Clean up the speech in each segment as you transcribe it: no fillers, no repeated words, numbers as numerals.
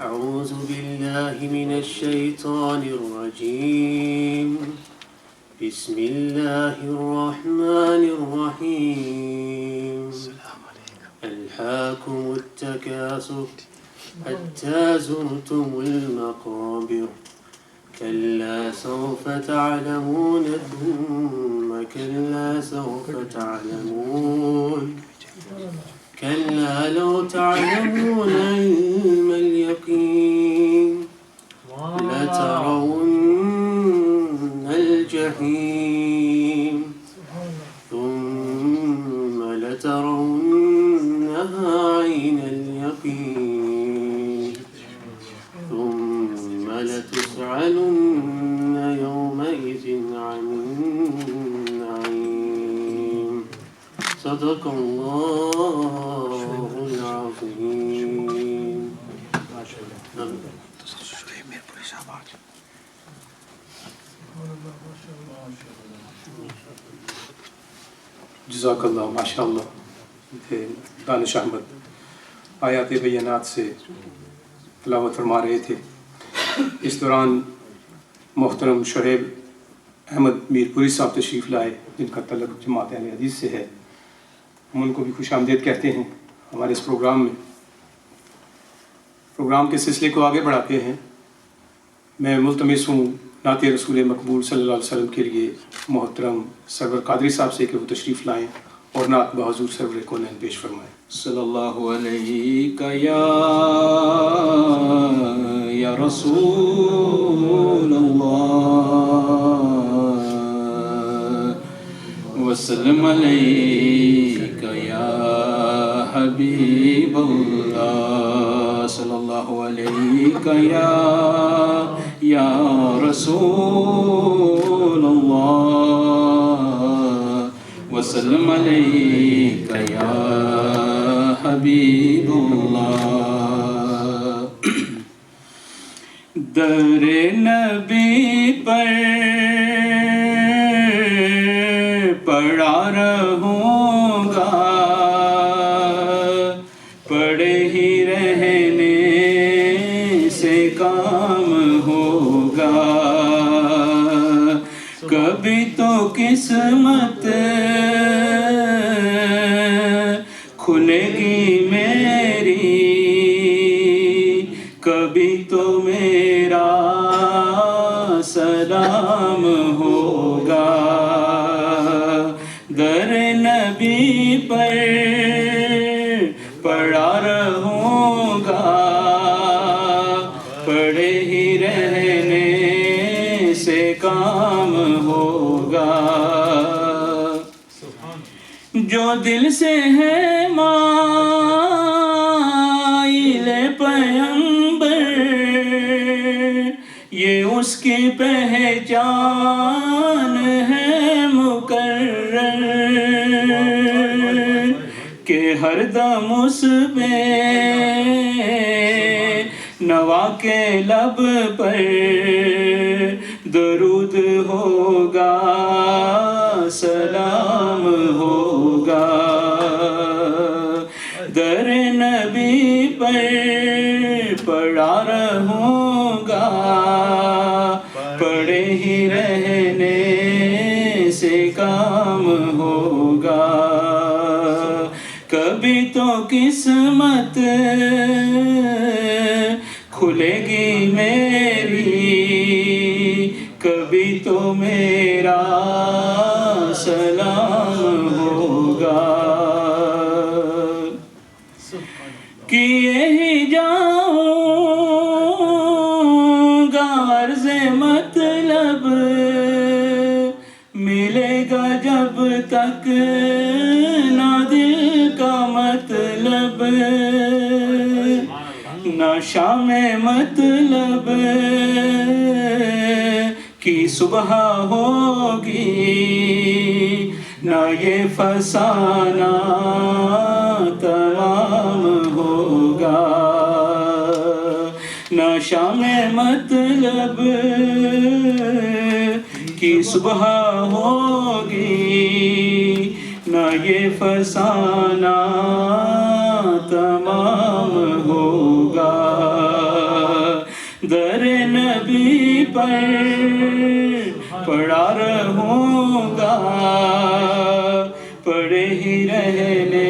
أعوذ بالله من الشيطان الرجيم بسم الله الرحمن الرحيم ألهاكم التكاثر حتى زرتم المقابر كلا سوف تعلمون ثم كلا سوف تعلمون كلا لو تعلمون علم اليقين لترون الجحيم ثم لترونها عين اليقين ثم لتسألن يومئذ عن النعيم صدق الله العظيم. جزاک اللہ ماشاء اللہ. دانش احمد آیات بینات سے تلاوت فرما رہے تھے. اس دوران محترم شعیب احمد میرپوری صاحب تشریف لائے جن کا تعلق جماعت اہل حدیث سے ہے. ہم ان کو بھی خوش آمدید کہتے ہیں ہمارے اس پروگرام میں. پروگرام کے سلسلے کو آگے بڑھاتے ہیں. میں ملتمس ہوں نعت رسول مقبول صلی اللہ علیہ وسلم کے لیے محترم سرور قادری صاحب سے کہ وہ تشریف لائیں اور نعت بحضور سرور کونین پیش فرمائیں. صلی اللہ علیہ یا رسول اللہ وسلم علیک یا حبیب اللہ صلی اللہ علیہ یا رسول اللہ وسلم علیک یا حبیب اللہ. در نبی پر پڑا رہوں گا پڑے ہی رہنے سے کام ہوگا. کبھی تو قسمت کھلے گی میری کبھی تو میرا سلام ہوگا. در نبی پر پڑا رہوں گا پڑے ہی رہنے سے کام ہوگا. جو دل سے ہے مائل پیغمبر یہ اس کی پہچان ہے مقرر کہ ہر دم اس پہ نوا کے لب پر درود ہوگا سلام ہوگا. در نبی پر پڑا رہوں گا پڑے ہی رہنے سے کام ہوگا. کبھی تو قسمت کھلے گی میری کبھی تو میرا سلام ہوگا. کیے ہی جاؤں گا عرض مطلب ملے گا جب تک نہ دل کا مطلب نہ شام مطلب کی صبح ہوگی نہ یہ فسانہ تمام ہوگا. نہ شام مطلب کی صبح ہوگی نہ یہ فسانہ تمام ہوگا. نبی پر پڑا رہوں گا، پڑے ہی رہنے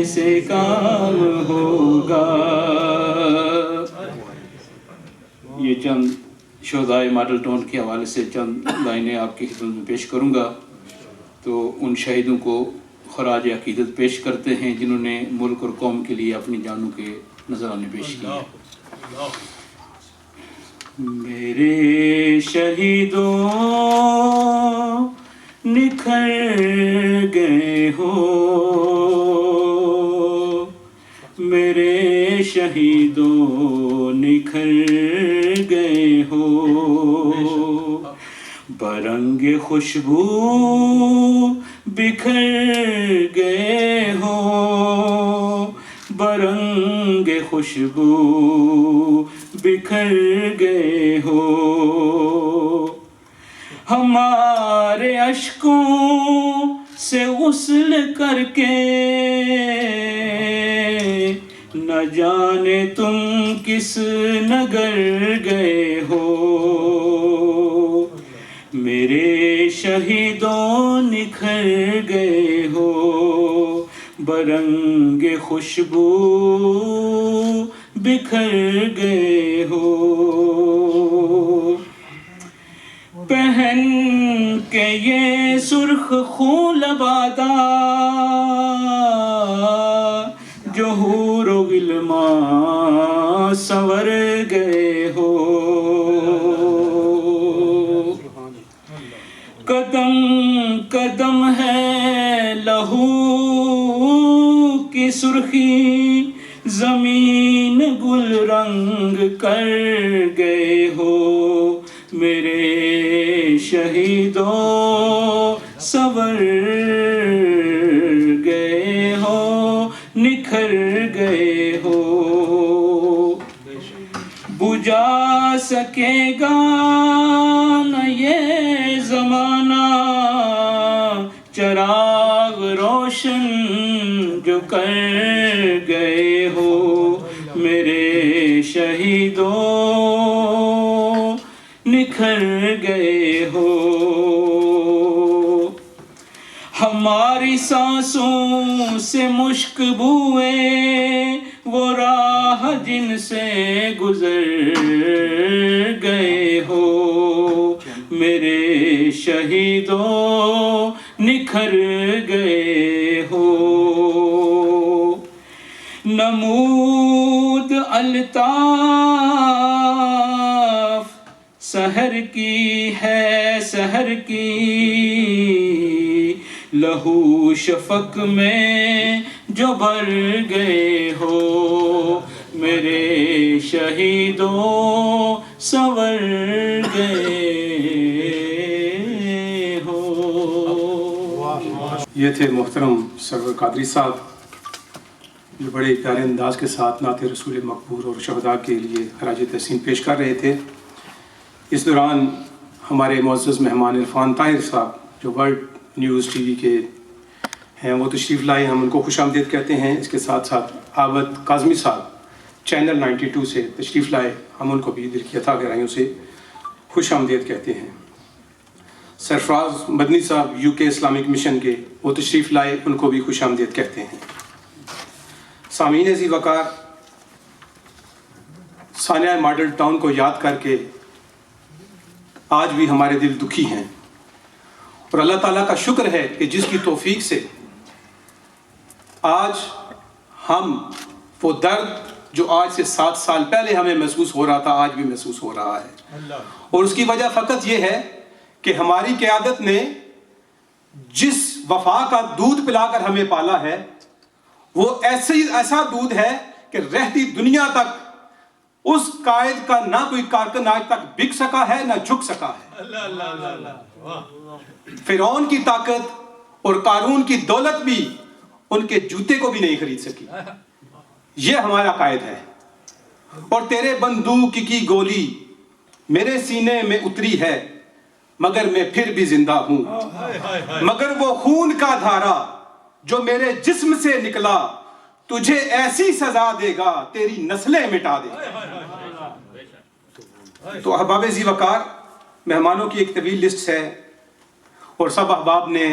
سے کام ہوگا۔ یہ چند شہدائے ماڈل ٹاؤن کے حوالے سے چند لائنیں آپ کی خدمت میں پیش کروں گا، تو ان شہیدوں کو خراج عقیدت پیش کرتے ہیں جنہوں نے ملک اور قوم کے لیے اپنی جانوں کے نذرانے پیش کیے۔ میرے شہیدوں نکھر گئے ہو، میرے شہیدوں نکھر گئے ہو، برنگ خوشبو بکھر گئے ہو، برنگ خوشبو بکھر گئے ہو، ہمارے اشکوں سے غسل کر کے نہ جانے تم کس نگر گئے ہو، میرے شہیدوں نکھر گئے ہو، برنگ خوشبو بکھر گئے ہو، پہن کے یہ سرخ خون لبادہ جو حور و غلمان سنور گئے ہو، قدم قدم ہے لہو کی سرخی، زمین گل رنگ کر گئے ہو، میرے شہیدوں سنور گئے ہو، نکھر گئے ہو، بجھا سکے گا نہ یہ زمانہ چراغ روشن جو کر گئے ہو، میرے شہیدوں نکھر گئے ہو، ہماری سانسوں سے مشک بوئے وہ راہ جن سے گزر گئے ہو، میرے شہیدوں نکھر گئے ہو، نمود الطاف سحر کی ہے سحر کی، لہو شفق میں جو بر گئے ہو، میرے شہیدوں سنور گئے ہو۔ یہ تھے محترم سرور قادری صاحب جو بڑے پیارے انداز کے ساتھ نعت رسول مقبول اور شہداء کے لیے خراج تحسین پیش کر رہے تھے۔ اس دوران ہمارے معزز مہمان عرفان طاہر صاحب جو ورلڈ نیوز ٹی وی کے ہیں وہ تشریف لائے، ہم ان کو خوش آمدید کہتے ہیں۔ اس کے ساتھ ساتھ عابد کاظمی صاحب چینل 92 سے تشریف لائے، ہم ان کو بھی دل کی عطا گہرائیوں سے خوش آمدید کہتے ہیں۔ سرفراز مدنی صاحب UK اسلامک مشن کے وہ تشریف لائے، ان کو بھی خوش آمدید کہتے ہیں۔ سامعین ذی وقار، سانحہ ماڈل ٹاؤن کو یاد کر کے آج بھی ہمارے دل دکھی ہیں، اور اللہ تعالیٰ کا شکر ہے کہ جس کی توفیق سے آج ہم وہ درد جو آج سے 7 سال پہلے ہمیں محسوس ہو رہا تھا آج بھی محسوس ہو رہا ہے، اور اس کی وجہ فقط یہ ہے کہ ہماری قیادت نے جس وفا کا دودھ پلا کر ہمیں پالا ہے وہ ایسا دودھ ہے کہ رہتی دنیا تک اس قائد کا نہ کوئی کارکن آج تک بک سکا ہے نہ جھک سکا ہے۔ فرعون کی طاقت اور قارون کی دولت بھی ان کے جوتے کو بھی نہیں خرید سکی۔ یہ ہمارا قائد ہے۔ اور تیرے بندوق کی گولی میرے سینے میں اتری ہے، مگر میں پھر بھی زندہ ہوں، مگر وہ خون کا دھارا جو میرے جسم سے نکلا تجھے ایسی سزا دے گا تیری نسلیں مٹا دے گا۔ تو احباب ذی وقار مہمانوں کی ایک طویل لسٹ ہے اور سب احباب نے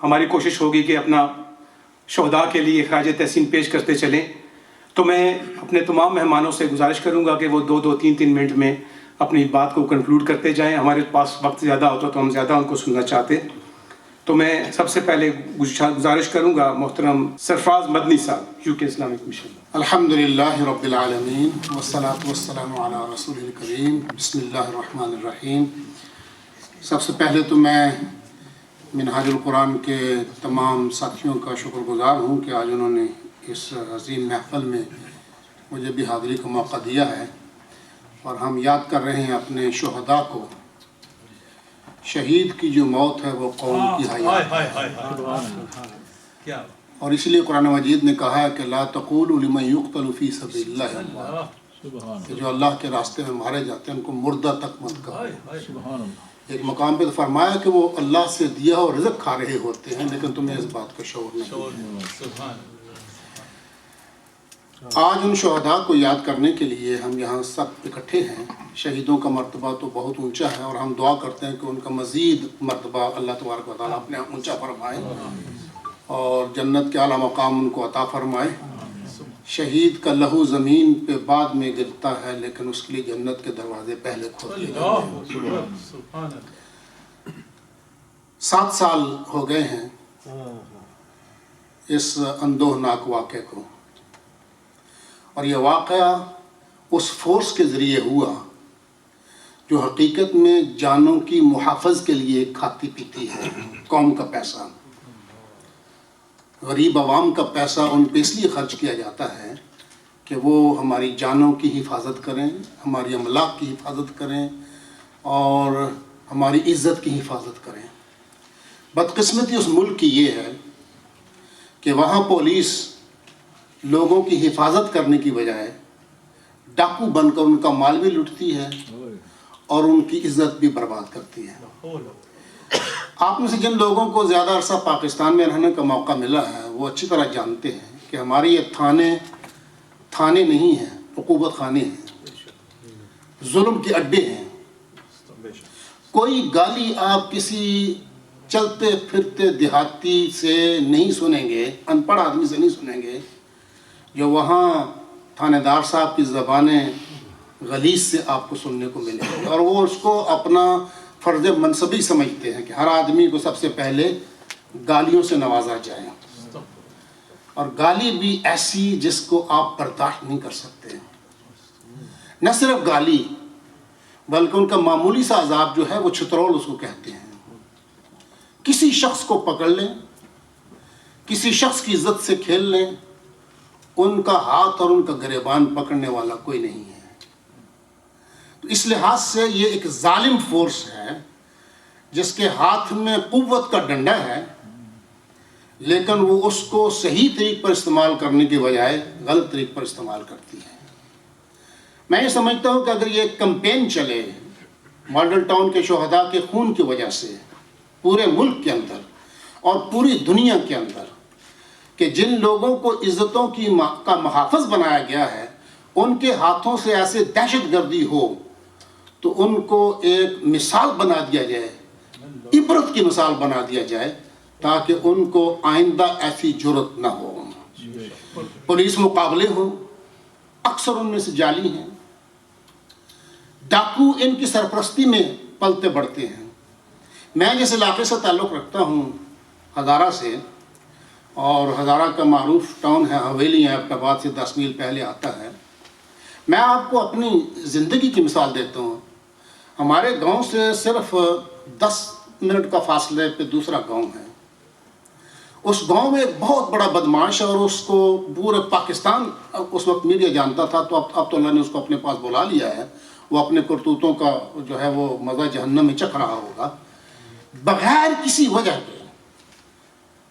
ہماری کوشش ہوگی کہ اپنا شہداء کے لیے خراج تحسین پیش کرتے چلیں. تو میں اپنے تمام مہمانوں سے گزارش کروں گا کہ وہ 2-3 منٹ میں اپنی بات کو کنکلوڈ کرتے جائیں. ہمارے پاس وقت زیادہ ہوتا تو ہم زیادہ ان کو سننا چاہتے. تو میں سب سے پہلے گزارش کروں گا محترم سرفراز مدنی صاحب UK اسلامک مشن. الحمدللہ رب العالمین والصلاة والسلام علی رسول الکریم. بسم اللہ الرحمن الرحیم. سب سے پہلے تو میں منہاج القرآن کے تمام ساتھیوں کا شکر گزار ہوں کہ آج انہوں نے اس عظیم محفل میں مجھے بھی حاضری کا موقع دیا ہے اور ہم یاد کر رہے ہیں اپنے شہداء کو. شہید کی جو موت ہے وہ قوم کی حیات ہے اور اس لیے قرآن مجید نے کہا ہے کہ لا تقولوا لمن يقتل في سبيل الله اموات، کہ جو اللہ کے راستے میں مارے جاتے ہیں ان کو مردہ تک مت کہو. ایک مقام پہ تو فرمایا کہ وہ اللہ سے دیا اور رزق کھا رہے ہوتے ہیں لیکن تمہیں اس بات کا شعور نہیں. آج ان شہداء کو یاد کرنے کے لیے ہم یہاں سب اکٹھے ہیں. شہیدوں کا مرتبہ تو بہت اونچا ہے اور ہم دعا کرتے ہیں کہ ان کا مزید مرتبہ اللہ تبارک و تعالیٰ اپنے اونچا فرمائے اور جنت کے اعلیٰ مقام ان کو عطا فرمائے. شہید کا لہو زمین پہ بعد میں گرتا ہے لیکن اس کے لیے جنت کے دروازے پہلے کھول دیے جاتے ہیں. 7 سال ہو گئے ہیں اس اندوہناک واقعے کو اور یہ واقعہ اس فورس کے ذریعے ہوا جو حقیقت میں جانوں کی محافظ کے لیے کھاتی پیتی ہے. قوم کا پیسہ، غریب عوام کا پیسہ ان پہ اس لیے خرچ کیا جاتا ہے کہ وہ ہماری جانوں کی حفاظت کریں، ہماری املاک کی حفاظت کریں اور ہماری عزت کی حفاظت کریں. بدقسمتی اس ملک کی یہ ہے کہ وہاں پولیس لوگوں کی حفاظت کرنے کی بجائے ڈاکو بن کر ان کا مال بھی لوٹتی ہے اور ان کی عزت بھی برباد کرتی ہے. آپ میں سے جن لوگوں کو زیادہ عرصہ پاکستان میں رہنے کا موقع ملا ہے وہ اچھی طرح جانتے ہیں کہ ہمارے یہ تھانے نہیں ہیں، عقوبت خانے ہیں، ظلم کے اڈے ہیں. کوئی گالی آپ کسی چلتے پھرتے دیہاتی سے نہیں سنیں گے، ان پڑھ آدمی سے نہیں سنیں گے جو وہاں تھانے دار صاحب کی زبانیں غلیظ سے آپ کو سننے کو ملے گی اور وہ اس کو اپنا فرض منصبی سمجھتے ہیں کہ ہر آدمی کو سب سے پہلے گالیوں سے نوازا جائے اور گالی بھی ایسی جس کو آپ برداشت نہیں کر سکتے. نہ صرف گالی بلکہ ان کا معمولی سا عذاب جو ہے وہ چھترول اس کو کہتے ہیں. کسی شخص کو پکڑ لیں، کسی شخص کی عزت سے کھیل لیں، ان کا ہاتھ اور ان کا گریبان پکڑنے والا کوئی نہیں ہے. تو اس لحاظ سے یہ ایک ظالم فورس ہے جس کے ہاتھ میں قوت کا ڈنڈا ہے لیکن وہ اس کو صحیح طریق پر استعمال کرنے کے بجائے غلط طریق پر استعمال کرتی ہے. میں یہ سمجھتا ہوں کہ اگر یہ ایک کمپین چلے ماڈل ٹاؤن کے شہداء کے خون کی وجہ سے پورے ملک کے اندر اور پوری دنیا کے اندر کہ جن لوگوں کو عزتوں کا محافظ بنایا گیا ہے ان کے ہاتھوں سے ایسے دہشت گردی ہو تو ان کو ایک مثال بنا دیا جائے، عبرت کی مثال بنا دیا جائے تاکہ ان کو آئندہ ایسی جرت نہ ہو. پولیس مقابلے ہوں، اکثر ان میں سے جعلی ہیں. ڈاکو ان کی سرپرستی میں پلتے بڑھتے ہیں. میں جس علاقے سے تعلق رکھتا ہوں ہزارہ سے، اور ہزارہ کا معروف ٹاؤن ہے حویلی ہے، اپنے آباد سے 10 میل پہلے آتا ہے. میں آپ کو اپنی زندگی کی مثال دیتا ہوں. ہمارے گاؤں سے صرف 10 منٹ کا فاصلے پہ دوسرا گاؤں ہے. اس گاؤں میں ایک بہت بڑا بدمعاش ہے اور اس کو پورے پاکستان اس وقت میڈیا جانتا تھا، تو اب تو اللہ نے اس کو اپنے پاس بلا لیا ہے. وہ اپنے کرتوتوں کا جو ہے وہ مزہ جہنم میں چکھ رہا ہوگا. بغیر کسی وجہ کے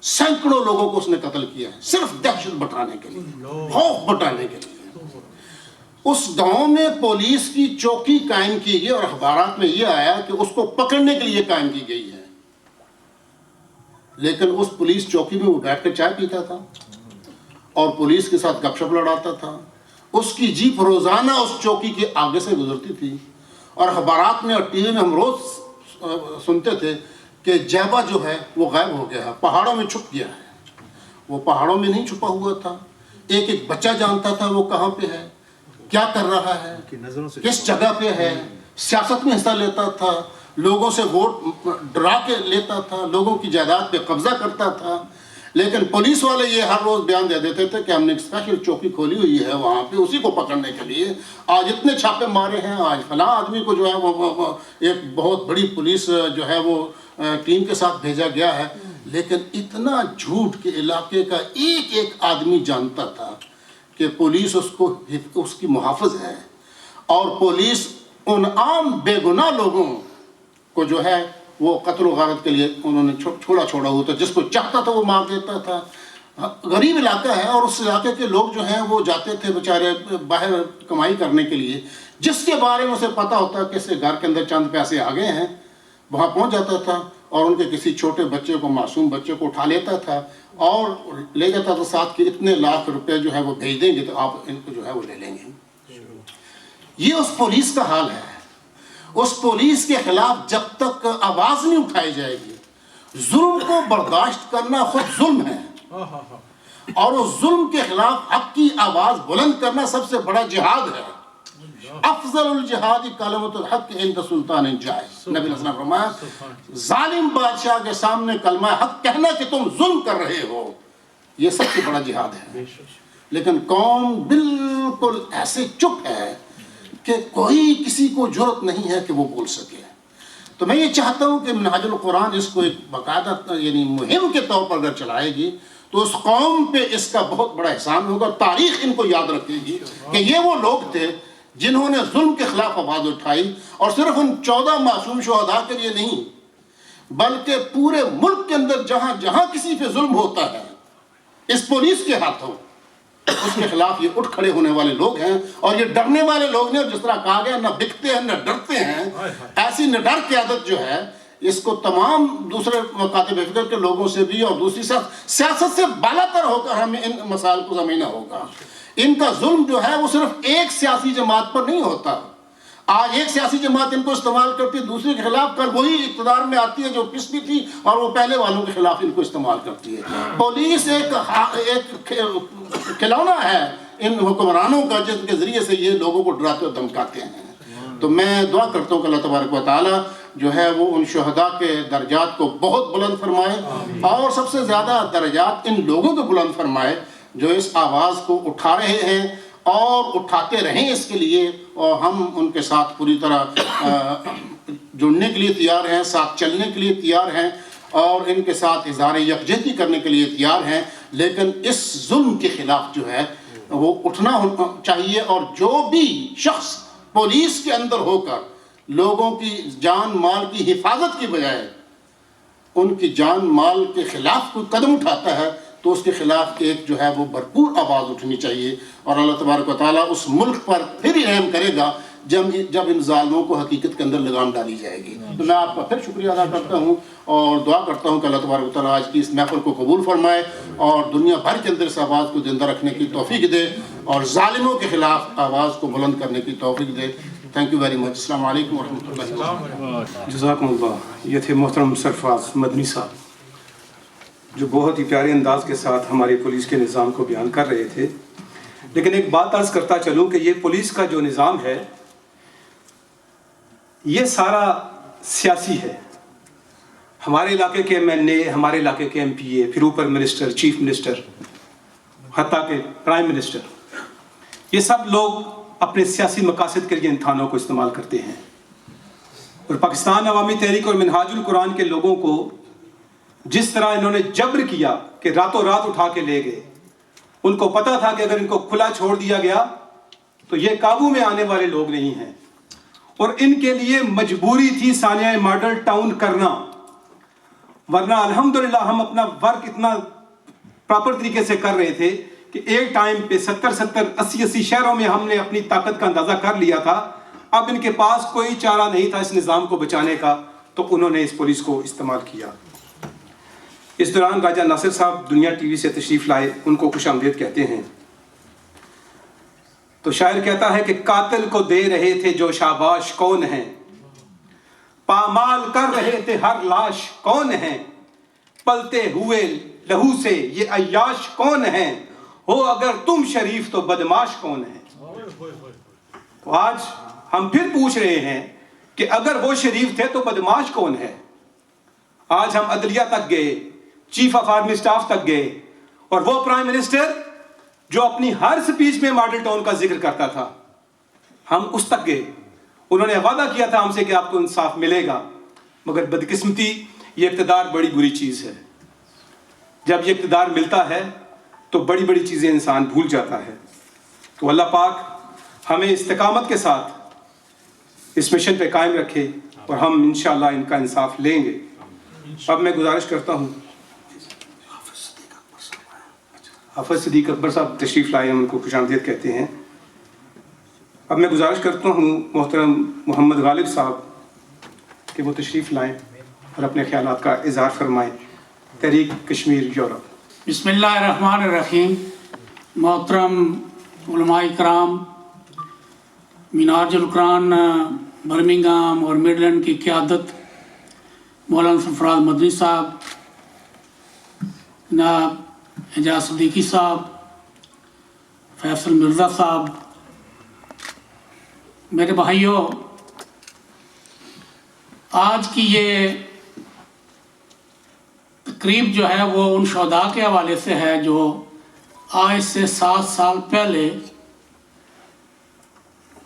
سینکڑوں لوگوں کو اس نے قتل کیا ہے صرف دہشت بٹھانے کے لیے، خوف بٹھانے کے لیے. اس گاؤں میں پولیس کی چوکی قائم کی گئی اور اخبارات میں یہ آیا کہ اس کو پکڑنے کے لیے قائم کی گئی ہے، لیکن اس پولیس چوکی میں وہ بیٹھ کر چائے پیتا تھا اور پولیس کے ساتھ گپ شپ لڑاتا تھا. اس کی جیپ روزانہ اس چوکی کے آگے سے گزرتی تھی اور اخبارات میں اور ٹی وی میں ہم روز سنتے تھے کہ جیبہ جو ہے وہ غائب ہو گیا ہے، پہاڑوں میں چھپ گیا ہے۔ وہ پہاڑوں میں نہیں چھپا ہوا تھا، ایک ایک بچہ جانتا تھا وہ کہاں پہ ہے، کیا کر رہا ہے، کس جگہ پہ ہے، سیاست میں حصہ لیتا تھا، لوگوں سے ووٹ ڈرا کے لیتا تھا، لوگوں کی جائیداد پہ قبضہ کرتا تھا۔ لیکن پولیس والے یہ ہر روز بیان دے دیتے تھے کہ ہم نے ایک اسپیشل چوکی کھولی ہوئی ہے وہاں پہ اسی کو پکڑنے کے لیے، آج اتنے چھاپے مارے ہیں، آج فلاں آدمی کو جو ہے وہ ایک بہت بڑی پولیس جو ہے وہ ٹیم کے ساتھ بھیجا گیا ہے۔ لیکن اتنا جھوٹ کہ علاقے کا ایک ایک آدمی جانتا تھا کہ پولیس اس کی محافظ ہے، اور پولیس ان عام بے گناہ لوگوں کو جو ہے وہ قتل و غارت کے لیے انہوں نے چھوڑا ہوا تھا، جس کو چاہتا تھا وہ مار دیتا تھا۔ غریب علاقہ ہے، اور اس علاقے کے لوگ جو ہیں وہ جاتے تھے بیچارے باہر کمائی کرنے کے لیے، جس کے بارے میں اسے پتہ ہوتا کہ اس کے گھر کے اندر چند پیسے آ گئے ہیں، وہاں پہنچ جاتا تھا اور ان کے کسی چھوٹے بچے کو، معصوم بچے کو اٹھا لیتا تھا اور لے جاتا تھا ساتھ کہ اتنے لاکھ روپے جو ہے وہ بھیج دیں گے تو آپ ان کو جو ہے وہ لے لیں گے۔ یہ اس پولیس کا حال ہے۔ اس پولیس کے خلاف جب تک آواز نہیں اٹھائی جائے گی، ظلم کو برداشت کرنا خود ظلم ہے، اور اس ظلم کے خلاف حق کی آواز بلند کرنا سب سے بڑا جہاد ہے۔ افضل الجہاد کلمۃ الحق عند سلطان جائر، نبی علیہ السلام فرمایا ظالم بادشاہ کے سامنے کلمہ حق کہنا کہ تم ظلم کر رہے ہو، یہ سب سے بڑا جہاد ہے۔ لیکن قوم بالکل ایسے چپ ہے کہ کوئی کسی کو جرأت نہیں ہے کہ وہ بول سکے۔ تو میں یہ چاہتا ہوں کہ منہاج القرآن اس کو ایک باقاعدہ یعنی مہم کے طور پر اگر چلائے گی تو اس قوم پہ اس کا بہت بڑا احسان ہوگا، تاریخ ان کو یاد رکھے گی کہ یہ وہ لوگ تھے جنہوں نے ظلم کے خلاف آواز اٹھائی، اور صرف ان 14 معصوم شہداء کے لیے نہیں بلکہ پورے ملک کے اندر جہاں جہاں کسی پہ ظلم ہوتا ہے اس پولیس کے ہاتھوں، اس کے خلاف یہ اٹھ کھڑے ہونے والے لوگ ہیں، اور یہ ڈرنے والے لوگ نہیں، اور جس طرح کہا گیا نہ بکتے ہیں نہ ڈرتے ہیں، ایسی نڈر قیادت جو ہے اس کو تمام دوسرے مکاتب فکر کے لوگوں سے بھی اور دوسری سیاست سے بالا تر ہو کر ہمیں ان مسائل کو سمجھنا ہوگا۔ ان کا ظلم جو ہے وہ صرف ایک سیاسی جماعت پر نہیں ہوتا، آج ایک سیاسی جماعت ان کو استعمال کرتی ہے دوسرے کے خلاف، کل وہی اقتدار میں آتی ہے جو پچھلی تھی اور وہ پہلے والوں کے خلاف ان کو استعمال کرتی ہے۔ پولیس ایک کھلونا ہے ان حکمرانوں کا جن کے ذریعے سے یہ لوگوں کو ڈراتے اور دھمکاتے ہیں۔ تو میں دعا کرتا ہوں کہ اللہ تبارک و تعالیٰ جو ہے وہ ان شہداء کے درجات کو بہت بلند فرمائے، اور سب سے زیادہ درجات ان لوگوں کو بلند فرمائے جو اس آواز کو اٹھا رہے ہیں اور اٹھاتے رہیں اس کے لیے، اور ہم ان کے ساتھ پوری طرح جڑنے کے لیے تیار ہیں، ساتھ چلنے کے لیے تیار ہیں، اور ان کے ساتھ اظہار یکجہتی کرنے کے لیے تیار ہیں۔ لیکن اس ظلم کے خلاف جو ہے وہ اٹھنا چاہیے، اور جو بھی شخص پولیس کے اندر ہو کر لوگوں کی جان مال کی حفاظت کی بجائے ان کی جان مال کے خلاف کوئی قدم اٹھاتا ہے تو اس کے خلاف ایک جو ہے وہ بھرپور آواز اٹھنی چاہیے، اور اللہ تبارک و تعالیٰ اس ملک پر پھر ہی رحم کرے گا جب ان ظالموں کو حقیقت کے اندر لگام ڈالی جائے گی۔ تو میں آپ کا پھر شکریہ ادا کرتا ہوں اور دعا کرتا ہوں کہ اللہ تبارک و تعالیٰ آج کی اس محفل کو قبول فرمائے اور دنیا بھر کے اندر اس آواز کو زندہ رکھنے کی توفیق دے اور ظالموں کے خلاف آواز کو بلند کرنے کی توفیق دے۔ Thank you very much. السلام علیکم ورحمۃ اللہ وبرکاتہ۔ جزاکم اللہ۔ یہ تھے محترم سرفراز مدنی صاحب جو بہت ہی پیارے انداز کے ساتھ ہمارے پولیس کے نظام کو بیان کر رہے تھے۔ لیکن ایک بات عرض کرتا چلوں کہ یہ پولیس کا جو نظام ہے یہ سارا سیاسی ہے۔ ہمارے علاقے کے MNA، ہمارے علاقے کے MPA، پھر اوپر منسٹر، چیف منسٹر، حتیٰ کہ پرائم منسٹر، یہ سب لوگ اپنے سیاسی مقاصد کے لیے ان تھانوں کو استعمال کرتے ہیں، اور پاکستان عوامی تحریک اور منہاج القرآن کے لوگوں کو جس طرح انہوں نے جبر کیا کہ راتوں رات اٹھا کے لے گئے، ان کو پتا تھا کہ اگر ان کو کھلا چھوڑ دیا گیا تو یہ قابو میں آنے والے لوگ نہیں ہیں، اور ان کے لیے مجبوری تھی ثانیہ ماڈل ٹاؤن کرنا، ورنہ الحمدللہ ہم اپنا ورک اتنا پراپر طریقے سے کر رہے تھے کہ ایک ٹائم پہ 70-80 شہروں میں ہم نے اپنی طاقت کا اندازہ کر لیا تھا۔ اب ان کے پاس کوئی چارہ نہیں تھا اس نظام کو بچانے کا، تو انہوں نے اس پولیس کو استعمال کیا۔ اس دوران راجہ ناصر صاحب دنیا ٹی وی سے تشریف لائے، ان کو خوش آمدید کہتے ہیں۔ تو شاعر کہتا ہے کہ قاتل کو دے رہے تھے جو شاباش کون ہیں، پامال کر رہے تھے ہر لاش کون ہیں، پلتے ہوئے لہو سے یہ عیاش کون ہیں، ہو اگر تم شریف تو بدماش کون ہیں۔ تو آج ہم پھر پوچھ رہے ہیں کہ اگر وہ شریف تھے تو بدماش کون ہے۔ آج ہم عدلیہ تک گئے، چیف آف آرمی سٹاف تک گئے، اور وہ پرائم منسٹر جو اپنی ہر سپیچ میں ماڈل ٹاؤن کا ذکر کرتا تھا، ہم اس تک گئے۔ انہوں نے وعدہ کیا تھا ہم سے کہ آپ کو انصاف ملے گا، مگر بدقسمتی یہ اقتدار بڑی بری چیز ہے۔ جب یہ اقتدار ملتا ہے تو بڑی بڑی چیزیں انسان بھول جاتا ہے۔ تو اللہ پاک ہمیں استقامت کے ساتھ اس مشن پہ قائم رکھے اور ہم انشاءاللہ ان کا انصاف لیں گے۔ اب میں گزارش کرتا ہوں، حافظ صدیق اکبر صاحب تشریف لائے ہیں، ان کو خوش آمدید کہتے ہیں۔ اب میں گزارش کرتا ہوں محترم محمد غالب صاحب کہ وہ تشریف لائیں اور اپنے خیالات کا اظہار فرمائیں۔ تحریک کشمیر یورپ۔ بسم اللہ الرحمن الرحیم۔ محترم علماء کرام، میناج القرآن برمنگھم اور میڈلینڈ کی قیادت، مولانا سرفراز مدنی صاحب، جناب اعجاز صدیقی صاحب، فیصل مرزا صاحب، میرے بھائیوں، آج کی یہ تقریب جو ہے وہ ان شہداء کے حوالے سے ہے جو آج سے 7 سال پہلے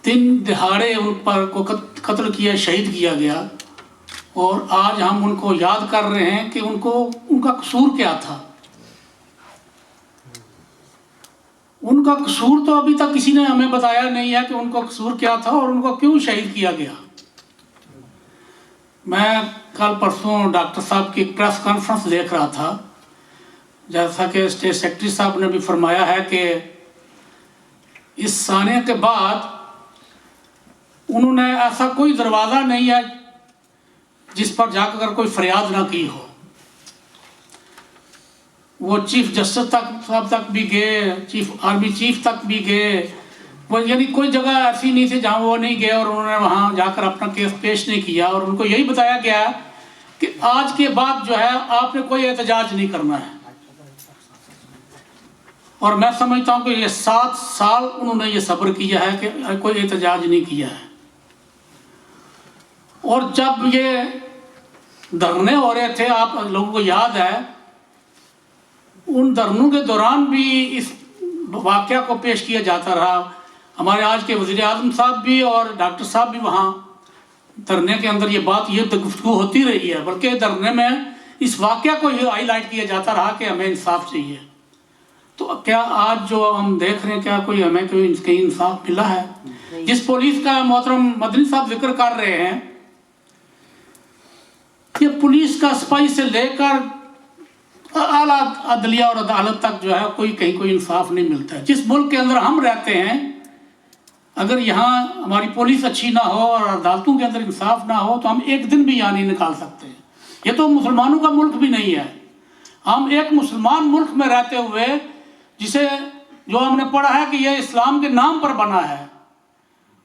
دن دہاڑے ان پر کو قتل کیا، شہید کیا گیا، اور آج ہم ان کو یاد کر رہے ہیں کہ ان کا قصور کیا تھا۔ ان کا قصور تو ابھی تک کسی نے ہمیں بتایا نہیں ہے کہ ان کا قصور کیا تھا اور ان کو کیوں شہید کیا گیا۔ میں کل پرسوں ڈاکٹر صاحب کی پریس کانفرنس دیکھ رہا تھا، جیسا کہ اسٹیٹ سیکرٹری صاحب نے بھی فرمایا ہے کہ اس سانے کے بعد انہوں نے ایسا کوئی دروازہ نہیں ہے جس پر جا کر کوئی فریاد نہ کی ہو۔ وہ چیف جسٹس صاحب تک بھی گئے، آرمی چیف تک بھی گئے، وہ یعنی کوئی جگہ ایسی نہیں تھی جہاں وہ نہیں گئے اور انہوں نے وہاں جا کر اپنا کیس پیش نہیں کیا، اور ان کو یہی بتایا گیا کہ آج کے بعد جو ہے آپ نے کوئی احتجاج نہیں کرنا ہے۔ اور میں سمجھتا ہوں کہ یہ 7 سال انہوں نے یہ صبر کیا ہے کہ کوئی احتجاج نہیں کیا ہے۔ اور جب یہ دھرنے ہو رہے تھے، آپ لوگوں کو یاد ہے، ان دھرنوں کے دوران بھی اس واقعہ کو پیش کیا جاتا رہا۔ ہمارے آج کے وزیر اعظم صاحب بھی اور ڈاکٹر صاحب بھی وہاں دھرنے کے اندر یہ بات، یہ گفتگو ہوتی رہی ہے، بلکہ دھرنے میں اس واقعہ کو یہ ہائی لائٹ کیا جاتا رہا کہ ہمیں انصاف چاہیے۔ تو کیا آج جو ہم دیکھ رہے ہیں، کیا کوئی ہمیں کہیں انصاف ملا ہے؟ جس پولیس کا محترم مدنی صاحب ذکر کر رہے ہیں، یہ پولیس کا سپاہی سے لے کر اعلیٰ عدلیہ اور عدالت تک جو ہے کہیں کوئی انصاف نہیں ملتا ہے۔ جس ملک کے اندر ہم رہتے ہیں، اگر یہاں ہماری پولیس اچھی نہ ہو اور عدالتوں کے اندر انصاف نہ ہو تو ہم ایک دن بھی یہاں نہیں نکال سکتے۔ یہ تو مسلمانوں کا ملک بھی نہیں ہے۔ ہم ایک مسلمان ملک میں رہتے ہوئے جو ہم نے پڑھا ہے کہ یہ اسلام کے نام پر بنا ہے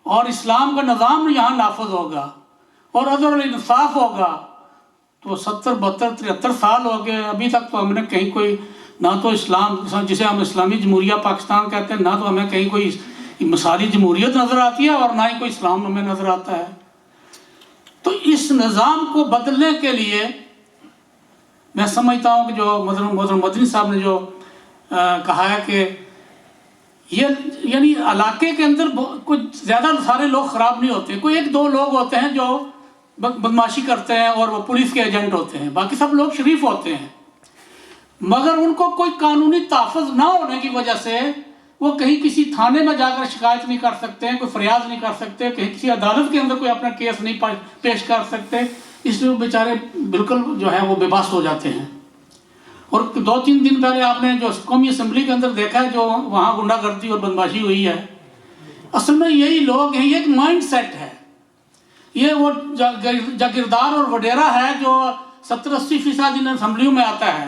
اور اسلام کا نظام یہاں نافذ ہوگا اور عدل و انصاف ہوگا، تو 70 72 73 سال ہو گئے، ابھی تک تو ہم نے کہیں کوئی نہ تو اسلام جسے ہم اسلامی جمہوریہ پاکستان کہتے ہیں، نہ تو ہمیں کہیں کوئی مثالی جمہوریت نظر آتی ہے اور نہ ہی کوئی اسلام ہمیں نظر آتا ہے۔ تو اس نظام کو بدلنے کے لیے میں سمجھتا ہوں کہ جو محترم مدنی صاحب نے جو کہا ہے کہ یہ یعنی علاقے کے اندر کچھ زیادہ سارے لوگ خراب نہیں ہوتے، کوئی 1-2 لوگ ہوتے ہیں جو بدماشی کرتے ہیں اور وہ پولیس کے ایجنٹ ہوتے ہیں، باقی سب لوگ شریف ہوتے ہیں، مگر ان کو کوئی قانونی تحفظ نہ ہونے کی وجہ سے وہ کہیں کسی تھانے میں جا کر شکایت نہیں کر سکتے ہیں، کوئی فریاد نہیں کر سکتے، کہیں کسی عدالت کے اندر کوئی اپنا کیس نہیں پیش کر سکتے، اس لیے وہ بیچارے بالکل جو ہے وہ بے بس ہو جاتے ہیں۔ اور 2-3 دن پہلے آپ نے جو قومی اسمبلی کے اندر دیکھا ہے جو وہاں غنڈہ گردی اور بدماشی ہوئی ہے، اصل میں یہی لوگ ہیں، یہ ایک مائنڈ سیٹ ہے، یہ وہ جاگیردار اور وڈیرا ہے جو 70-80% ان اسمبلیوں میں آتا ہے،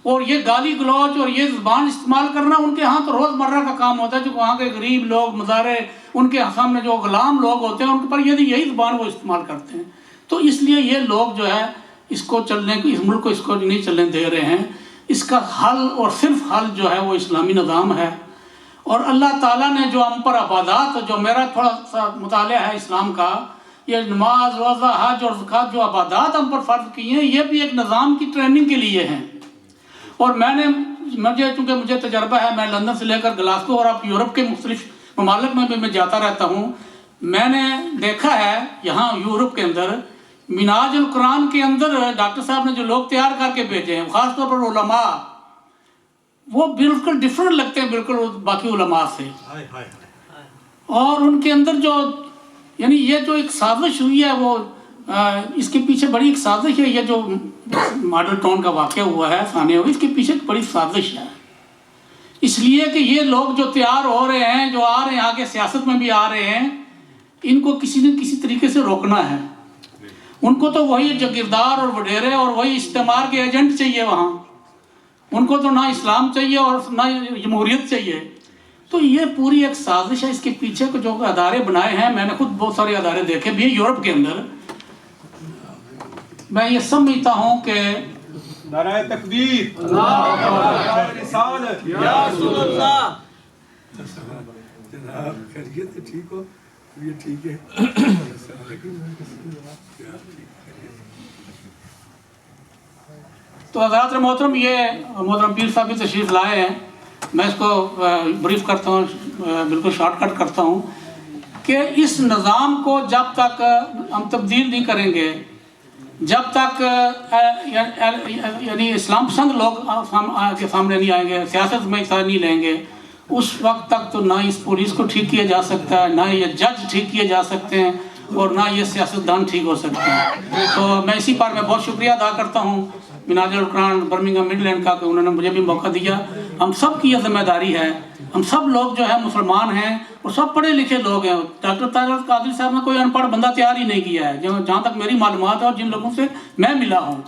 اور یہ گالی گلوچ اور یہ زبان استعمال کرنا ان کے ہاں تو روزمرہ کا کام ہوتا ہے. جو وہاں کے غریب لوگ مزارے ان کے سامنے جو غلام لوگ ہوتے ہیں ان پر یہی زبان وہ استعمال کرتے ہیں. تو اس لیے یہ لوگ جو ہے اس کو چلنے اس ملک کو اس کو نہیں چلنے دے رہے ہیں. اس کا حل اور صرف حل جو ہے وہ اسلامی نظام ہے. اور اللہ تعالیٰ نے جو ہم پر عبادات، جو میرا تھوڑا سا مطالعہ ہے اسلام کا، یہ نماز روزہ حج اور زکوٰۃ جو عبادات ہم پر فرض کی ہیں یہ بھی ایک نظام کی ٹریننگ کے لیے ہیں. اور چونکہ مجھے تجربہ ہے، میں لندن سے لے کر گلاسگو اور اب یورپ کے مختلف ممالک میں بھی میں جاتا رہتا ہوں. میں نے دیکھا ہے یہاں یورپ کے اندر منہاج القرآن کے اندر ڈاکٹر صاحب نے جو لوگ تیار کر کے بھیجے ہیں، خاص طور پر علماء، وہ بالکل ڈفرینٹ لگتے ہیں بالکل باقی علماء سے. اور ان کے اندر جو یعنی یہ جو ایک سازش ہوئی ہے وہ اس کے پیچھے بڑی ایک سازش ہے. یہ جو ماڈل ٹاؤن کا واقعہ ہوا ہے ثانیہ ہوئی، اس کے پیچھے ایک بڑی سازش ہے. اس لیے کہ یہ لوگ جو تیار ہو رہے ہیں، جو آ رہے ہیں، آگے سیاست میں بھی آ رہے ہیں، ان کو کسی نہ کسی طریقے سے روکنا ہے. ان کو تو وہی جاگیردار اور وڈیرے اور وہی استعمار کے ایجنٹ چاہیے وہاں. ان کو تو نہ اسلام چاہیے اور نہ جمہوریت چاہیے. تو یہ پوری ایک سازش ہے. اس کے پیچھے کو جو ادارے بنائے ہیں، میں نے خود بہت سارے ادارے دیکھے بھی یورپ کے اندر. میں یہ سمجھتا ہوں کہ نعرہ تکبیر، نعرہ رسالت، یا رسول اللہ. جناب خیریت ہے؟ ٹھیک ہو؟ یہ ٹھیک ہے. تو حضرات محترم، یہ محترم پیر صاحب بھی تشریف لائے ہیں. میں اس کو بریف کرتا ہوں، بالکل شارٹ کٹ کرتا ہوں کہ اس نظام کو جب تک ہم تبدیل نہیں کریں گے، جب تک یعنی اسلام پسند لوگ کے سامنے نہیں آئیں گے، سیاست میں حصہ نہیں لیں گے، اس وقت تک تو نہ اس پولیس کو ٹھیک کیا جا سکتا ہے، نہ یہ جج ٹھیک کیے جا سکتے ہیں، اور نہ یہ سیاستدان ٹھیک ہو سکتے ہیں. تو میں اسی پر میں بہت شکریہ ادا کرتا ہوں منہاج القرآن برمنگھم انگلینڈ کا کہ انہوں نے مجھے بھی موقع دیا. ہم سب کی یہ ذمہ داری ہے. ہم سب لوگ جو ہے مسلمان ہیں اور سب پڑھے لکھے لوگ ہیں. ڈاکٹر طاہر قادری صاحب نے کوئی ان پڑھ بندہ تیار ہی نہیں کیا ہے جہاں تک میری معلومات ہے اور جن لوگوں سے میں ملا ہوں.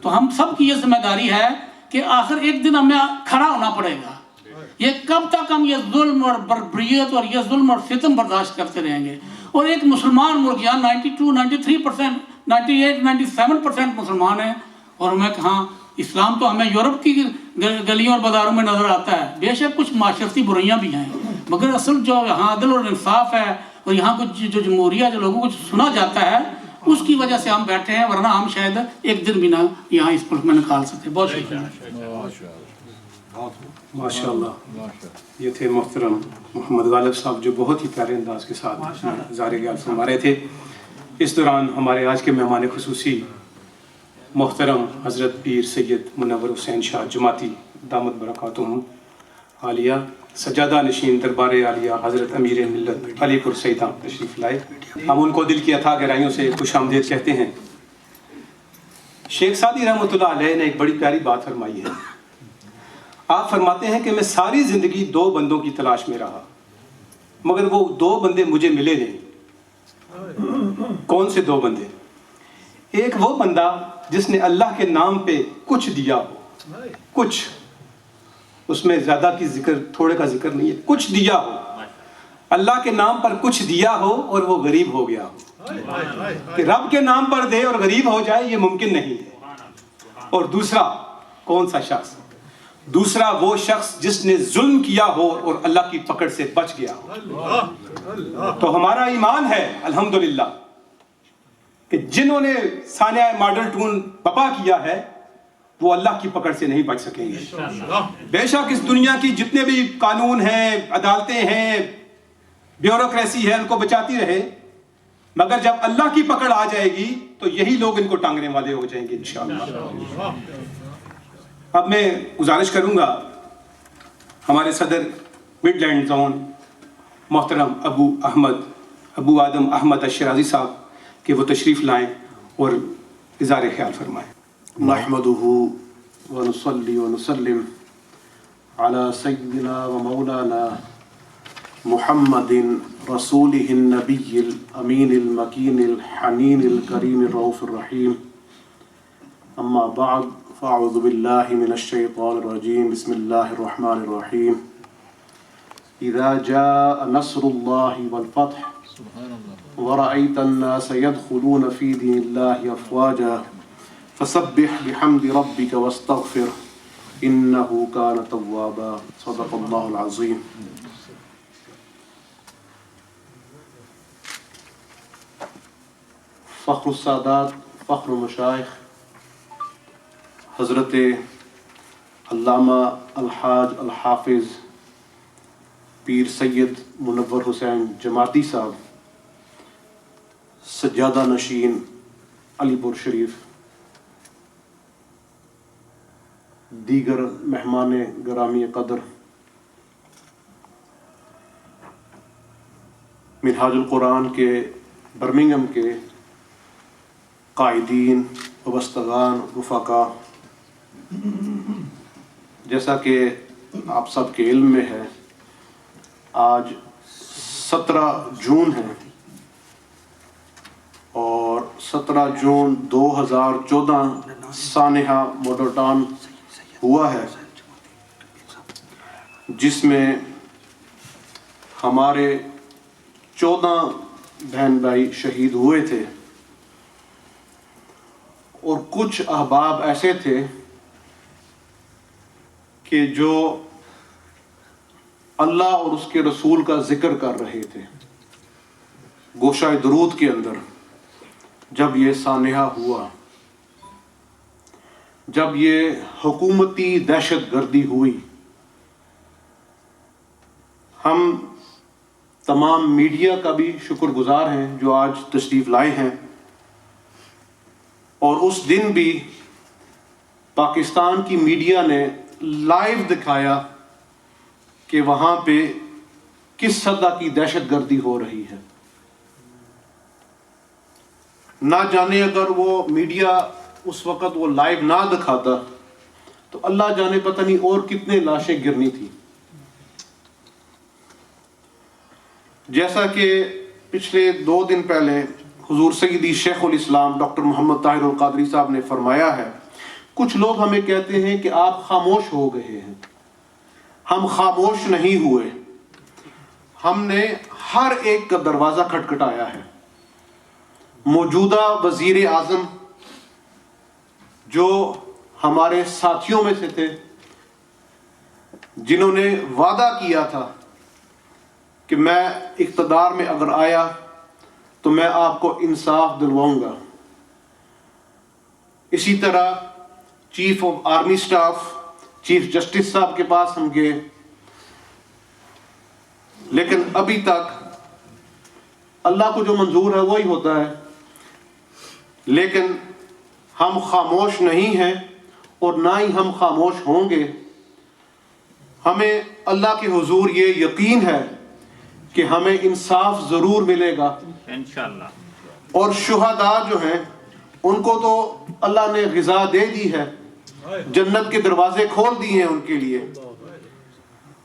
تو ہم سب کی یہ ذمہ داری ہے کہ آخر ایک دن ہمیں کھڑا ہونا پڑے گا. یہ کب تک ہم یہ ظلم اور بربریت اور یہ ظلم اور ستم برداشت کرتے رہیں گے؟ اور ایک مسلمان ملک یہاں 92 93% 98 97% مسلمان ہیں. اور میں کہاں اسلام تو ہمیں یورپ کی گلیوں اور بازاروں میں نظر آتا ہے. بے شک کچھ معاشرتی برائیاں بھی ہیں، مگر اصل جو یہاں عدل اور انصاف ہے اور یہاں کچھ جو جمہوریہ جو لوگوں کو سنا جاتا ہے اس کی وجہ سے ہم بیٹھے ہیں، ورنہ ہم شاید ایک دن بھی نہ یہاں اس ملک میں نکال سکتے. بہت شکریہ. ماشاء اللہ. یہ تھے محترم محمد غالب صاحب جو بہت ہی پیارے انداز کے ساتھ اظہار خیال فرما رہے تھے. اس دوران ہمارے آج کے مہمان خصوصی محترم حضرت پیر سید منور حسین شاہ جماعتی دامت برکاتہم عالیہ سجادہ نشین دربار عالیہ حضرت امیر ملت علی پور سیداں تشریف لائے. ہم ان کو دل کی اتھا گہرائیوں سے خوش آمدید کہتے ہیں. شیخ سعدی رحمۃ اللہ علیہ نے ایک بڑی پیاری بات فرمائی ہے. آپ فرماتے ہیں کہ میں ساری زندگی 2 بندوں کی تلاش میں رہا، مگر وہ 2 بندے مجھے ملے نہیں. کون سے 2 بندے؟ ایک وہ بندہ جس نے اللہ کے نام پہ کچھ دیا ہو، کچھ، اس میں زیادہ کی ذکر تھوڑے کا ذکر نہیں ہے، کچھ دیا ہو، اللہ کے نام پر کچھ دیا ہو اور وہ غریب ہو گیا ہو. کہ رب کے نام پر دے اور غریب ہو جائے یہ ممکن نہیں ہے. اور دوسرا کون سا شخص؟ دوسرا وہ شخص جس نے ظلم کیا ہو اور اللہ کی پکڑ سے بچ گیا ہو. تو ہمارا ایمان ہے الحمدللہ کہ جنہوں نے ثانیہ ماڈل ٹاؤن بپا کیا ہے وہ اللہ کی پکڑ سے نہیں بچ سکیں گے. بے شک اس دنیا کی جتنے بھی قانون ہیں، عدالتیں ہیں، بیوروکریسی ہے، ان کو بچاتی رہے، مگر جب اللہ کی پکڑ آ جائے گی تو یہی لوگ ان کو ٹانگنے والے ہو جائیں گے انشاءاللہ. اب میں گزارش کروں گا ہمارے صدر مڈ لینڈ زون محترم ابو آدم احمد الشرازی صاحب کہ وہ تشریف لائیں اور اظہار خیال فرمائیں. نحمده ونصلي ونسلم على سيدنا ومولانا محمد رسوله النبي الأمين المكين الحنين الكريم الرؤوف الرحيم. أما بعد فأعوذ بالله من الشيطان الرجيم بسم الله الرحمن الرحيم إذا جاء نصر الله والفتح ورأيت الناس يدخلون في دين الله أفواجا فسبح بحمد ربك واستغفر إنه كان توابا صدق الله العظيم. فخر السادات فخر المشائخ حضرت علامہ الحاج الحافظ پیر سید منور حسین جماعتی صاحب سجادہ نشین علی پور شریف، دیگر مہمان گرامی قدر، منہاج القرآن کے برمنگھم کے قائدین، وابستگان، رفقا، جیسا کہ آپ سب کے علم میں ہے آج 17 جون ہے اور 17 جون 2014 سانحہ ماڈل ٹاؤن ہوا ہے، جس میں ہمارے 14 بہن بھائی شہید ہوئے تھے اور کچھ احباب ایسے تھے کہ جو اللہ اور اس کے رسول کا ذکر کر رہے تھے گوشہ درود کے اندر. جب یہ سانحہ ہوا، جب یہ حکومتی دہشت گردی ہوئی، ہم تمام میڈیا کا بھی شکر گزار ہیں جو آج تشریف لائے ہیں، اور اس دن بھی پاکستان کی میڈیا نے لائیو دکھایا کہ وہاں پہ کس سطح کی دہشت گردی ہو رہی ہے. نہ جانے اگر وہ میڈیا اس وقت وہ لائیو نہ دکھاتا تو اللہ جانے پتہ نہیں اور کتنے لاشیں گرنی تھی. جیسا کہ پچھلے 2 دن پہلے حضور سیدی شیخ الاسلام ڈاکٹر محمد طاہر القادری صاحب نے فرمایا ہے، کچھ لوگ ہمیں کہتے ہیں کہ آپ خاموش ہو گئے ہیں. ہم خاموش نہیں ہوئے، ہم نے ہر ایک کا دروازہ کھٹکھٹایا ہے. موجودہ وزیر اعظم جو ہمارے ساتھیوں میں سے تھے، جنہوں نے وعدہ کیا تھا کہ میں اقتدار میں اگر آیا تو میں آپ کو انصاف دلواؤں گا، اسی طرح chief of army staff chief justice صاحب کے پاس ہم گئے، لیکن ابھی تک اللہ کو جو منظور ہے وہی ہوتا ہے. لیکن ہم خاموش نہیں ہیں اور نہ ہی ہم خاموش ہوں گے. ہمیں اللہ کے حضور یہ یقین ہے کہ ہمیں انصاف ضرور ملے گا انشاءاللہ. اور شہداء جو ہیں ان کو تو اللہ نے غذا دے دی ہے، جنت کے دروازے کھول دیے ہیں ان کے لیے.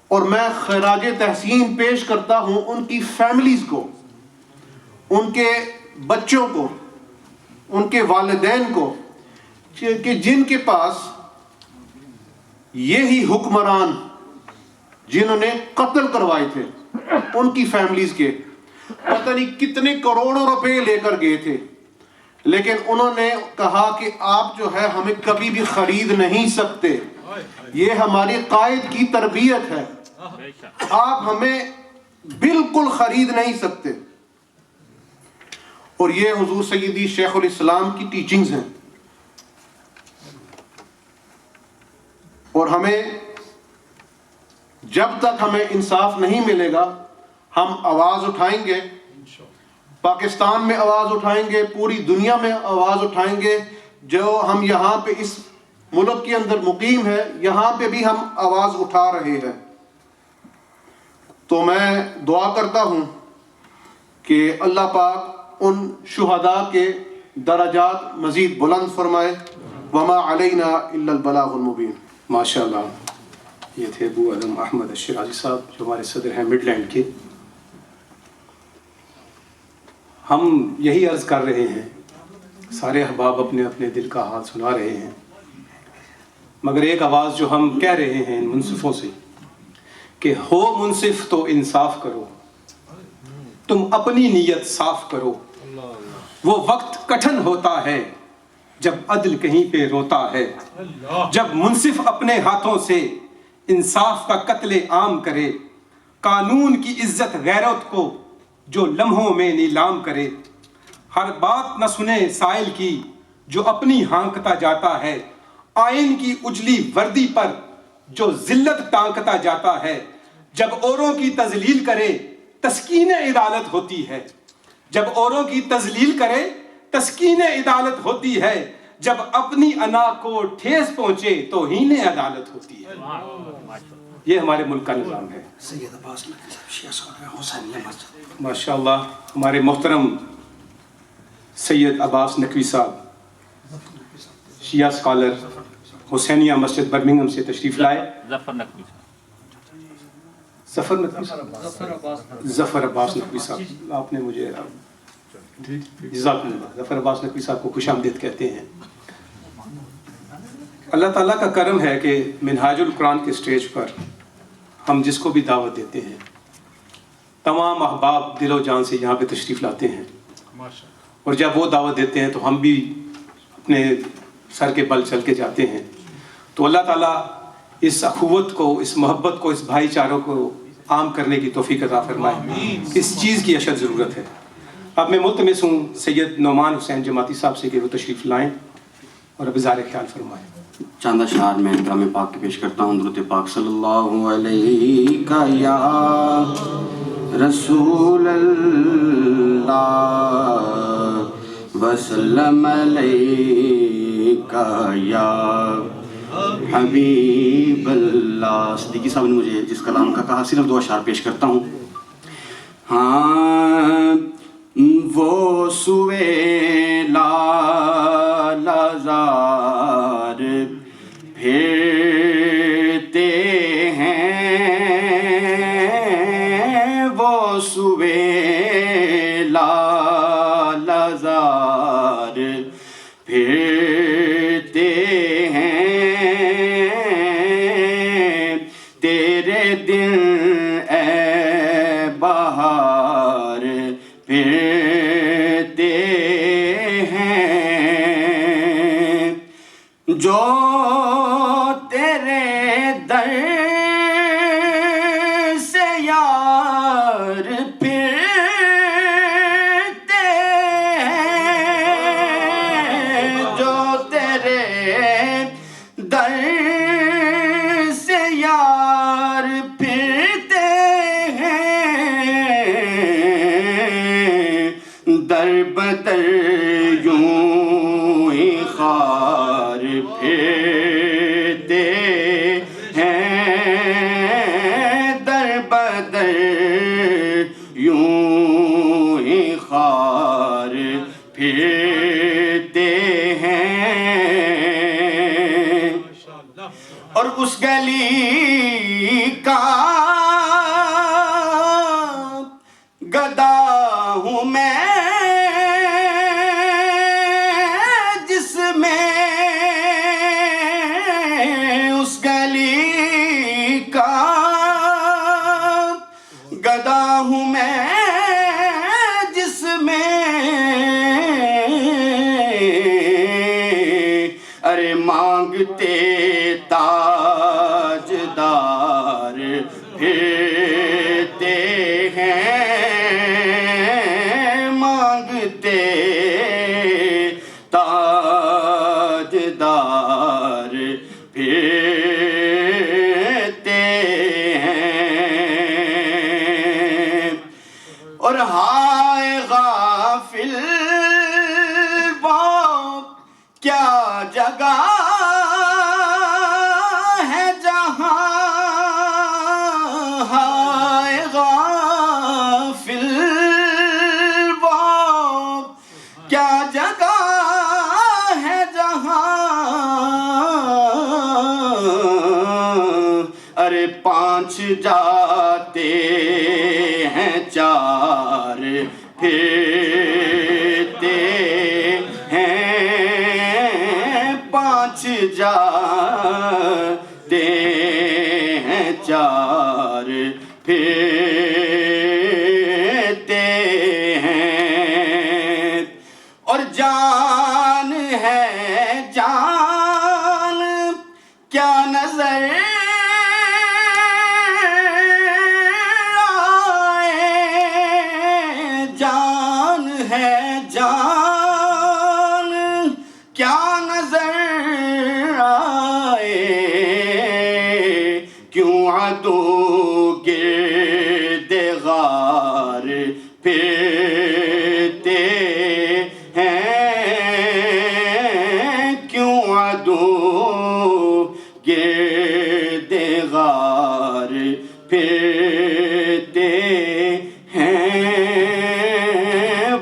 اور میں خراج تحسین پیش کرتا ہوں ان کی فیملیز کو، ان کے بچوں کو، ان کے والدین کو، کہ جن کے پاس یہی حکمران جنہوں نے قتل کروائے تھے، ان کی فیملیز کے پتہ نہیں کتنے کروڑوں روپے لے کر گئے تھے، لیکن انہوں نے کہا کہ آپ جو ہے ہمیں کبھی بھی خرید نہیں سکتے، یہ ہماری قائد کی تربیت ہے، آپ ہمیں بالکل خرید نہیں سکتے. اور یہ حضور سیدی شیخ الاسلام کی ٹیچنگز ہیں. اور ہمیں جب تک ہمیں انصاف نہیں ملے گا ہم آواز اٹھائیں گے، پاکستان میں آواز اٹھائیں گے، پوری دنیا میں آواز اٹھائیں گے. جو ہم یہاں پہ اس ملک کے اندر مقیم ہے یہاں پہ بھی ہم آواز اٹھا رہے ہیں. تو میں دعا کرتا ہوں کہ اللہ پاک ان شہداء کے درجات مزید بلند فرمائے. وما علینا الا البلاغ المبین. ماشاءاللہ، یہ تھے ابو ادم احمد الشیرازی صاحب جو ہمارے صدر ہیں مڈ لینڈ کے. ہم یہی عرض کر رہے ہیں، سارے احباب اپنے اپنے دل کا حال سنا رہے ہیں مگر ایک آواز جو ہم کہہ رہے ہیں ان منصفوں سے کہ ہو منصف تو انصاف کرو، تم اپنی نیت صاف کرو، وہ وقت کٹھن ہوتا ہے جب عدل کہیں پہ روتا ہے، جب منصف اپنے ہاتھوں سے انصاف کا قتل عام کرے، قانون کی عزت غیرت کو جو لمحوں میں نیلام کرے، ہر بات نہ سنے سائل کی جو اپنی ہانکتا جاتا ہے، آئین کی اجلی وردی پر جو ذلت ٹانکتا جاتا ہے، جب اوروں کی تذلیل کرے تسکین عدالت ہوتی ہے، جب اوروں کی تذلیل کرے تسکین عدالت ہوتی ہے، جب اپنی انا کو ٹھیس پہنچے توہین عدالت ہوتی ہے۔ یہ ہمارے ملک کا نظام ہے۔ ماشاء اللہ ہمارے محترم سید عباس نقوی صاحب شیعہ اسکالر حسینیہ مسجد برمنگھم سے تشریف لائے۔ ظفر عباس نقوی صاحب، آپ نے مجھے جزاکم اللہ، ظفر عباس نقوی صاحب کو خوش آمدید کہتے ہیں۔ اللہ تعالیٰ کا کرم ہے کہ منہاج القرآن کے سٹیج پر ہم جس کو بھی دعوت دیتے ہیں تمام احباب دل و جان سے یہاں پہ تشریف لاتے ہیں، اور جب وہ دعوت دیتے ہیں تو ہم بھی اپنے سر کے بل چل کے جاتے ہیں۔ تو اللہ تعالیٰ اس اخوت کو، اس محبت کو، اس بھائی چاروں کو عام کرنے کی توفیق عطا فرمائے۔ اس چیز کی اشد ضرورت ہے۔ اب میں ملتمس ہوں سید نعمان حسین جماعتی صاحب سے کہ وہ تشریف لائیں اور اب اظہار خیال فرمائیں۔ چند اشعار میں کلام پاک کے پیش کرتا ہوں۔ درود پاک صلی اللہ علیہ یا رسول اللہ وسلم علیہ یا حبیب اللہ۔ صدیقی صاحب نے مجھے جس کلام کا کہا، صرف 2 اشعار پیش کرتا ہوں۔ ہاں وہ سوے لال زار پھرتے ہیں، وہ سوے لال زار پھرتے ہیں، تیرے دن اے بہار پھرتے ہیں، جو تیرے در سے یار پھرتے ہیں، جو تیرے در سے یار پھرتے ہیں، در بدر یوں ہی خار پھرتے ہیں، در بدر یوں ہی خار پھرتے ہیں، اور اس گلی کا گدا ہوں میں جس میں، اس گلی کا گدا ہوں میں جس میں، ارے مانگتے تاجدار پھرتے ہیں، مانگتے تاجدار پھرتے ہیں، اور ہائے غافل وہ کیا جگہ ہے جہاں، ہائے غافل وہ کیا جگہ ہے جہاں، ارے 5 جاتے ہیں 4 پھرتے ہیں، 5 جاتے ہیں چار پھرتے ہیں اور جان ہے جان کیا نظر آئے جان ہے جان کیا نظر آئے کیوں عدو گرد غار پھرتے ہیں کیوں عدو گرد غار پھرتے ہیں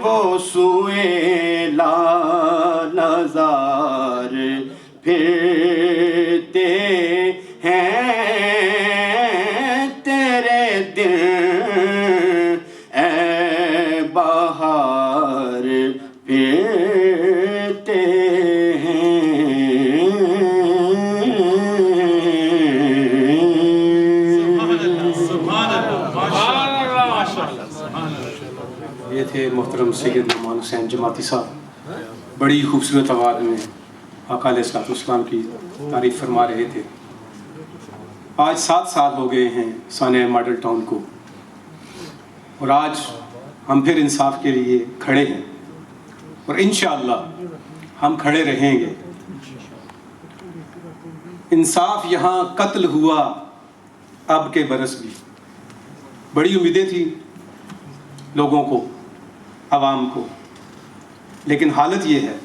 وہ سوئے لالزار پھرتے ہیں تیرے دل اے بہار پھرتے یہ تھے محترم سید نعمان حسین جماعتی صاحب، بڑی خوبصورت آواز میں آقا علیہ الصلوۃ والسلام کی تعریف فرما رہے تھے۔ آج 7 سال ہو گئے ہیں سانحہ ماڈل ٹاؤن کو، اور آج ہم پھر انصاف کے لیے کھڑے ہیں اور انشاءاللہ ہم کھڑے رہیں گے۔ انصاف یہاں قتل ہوا اب کے برس بھی، بڑی امیدیں تھیں لوگوں کو، عوام کو، لیکن حالت یہ ہے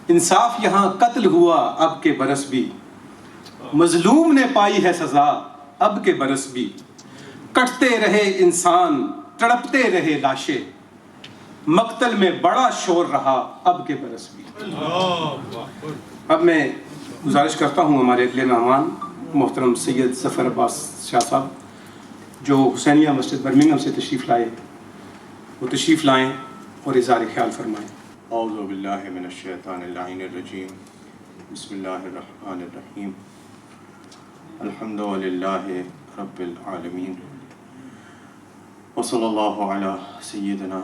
انصاف یہاں قتل ہوا اب کے برس بھی، مظلوم نے پائی ہے سزا اب کے برس بھی، کٹتے رہے انسان تڑپتے رہے لاشیں، مقتل میں بڑا شور رہا اب کے برس بھی۔ اب میں گزارش کرتا ہوں ہمارے اگلے مہمان محترم سید ظفر عباس شاہ صاحب جو حسینیہ مسجد برمنگھم سے تشریف لائے، وہ تشریف لائیں اور اظہار خیال فرمائیں۔ اعوذ باللہ من الشیطان اللعین الرجیم، بسم اللہ الرحمن الرحیم، الحمد للہ رب العالمین، وصلی اللہ علی سیدنا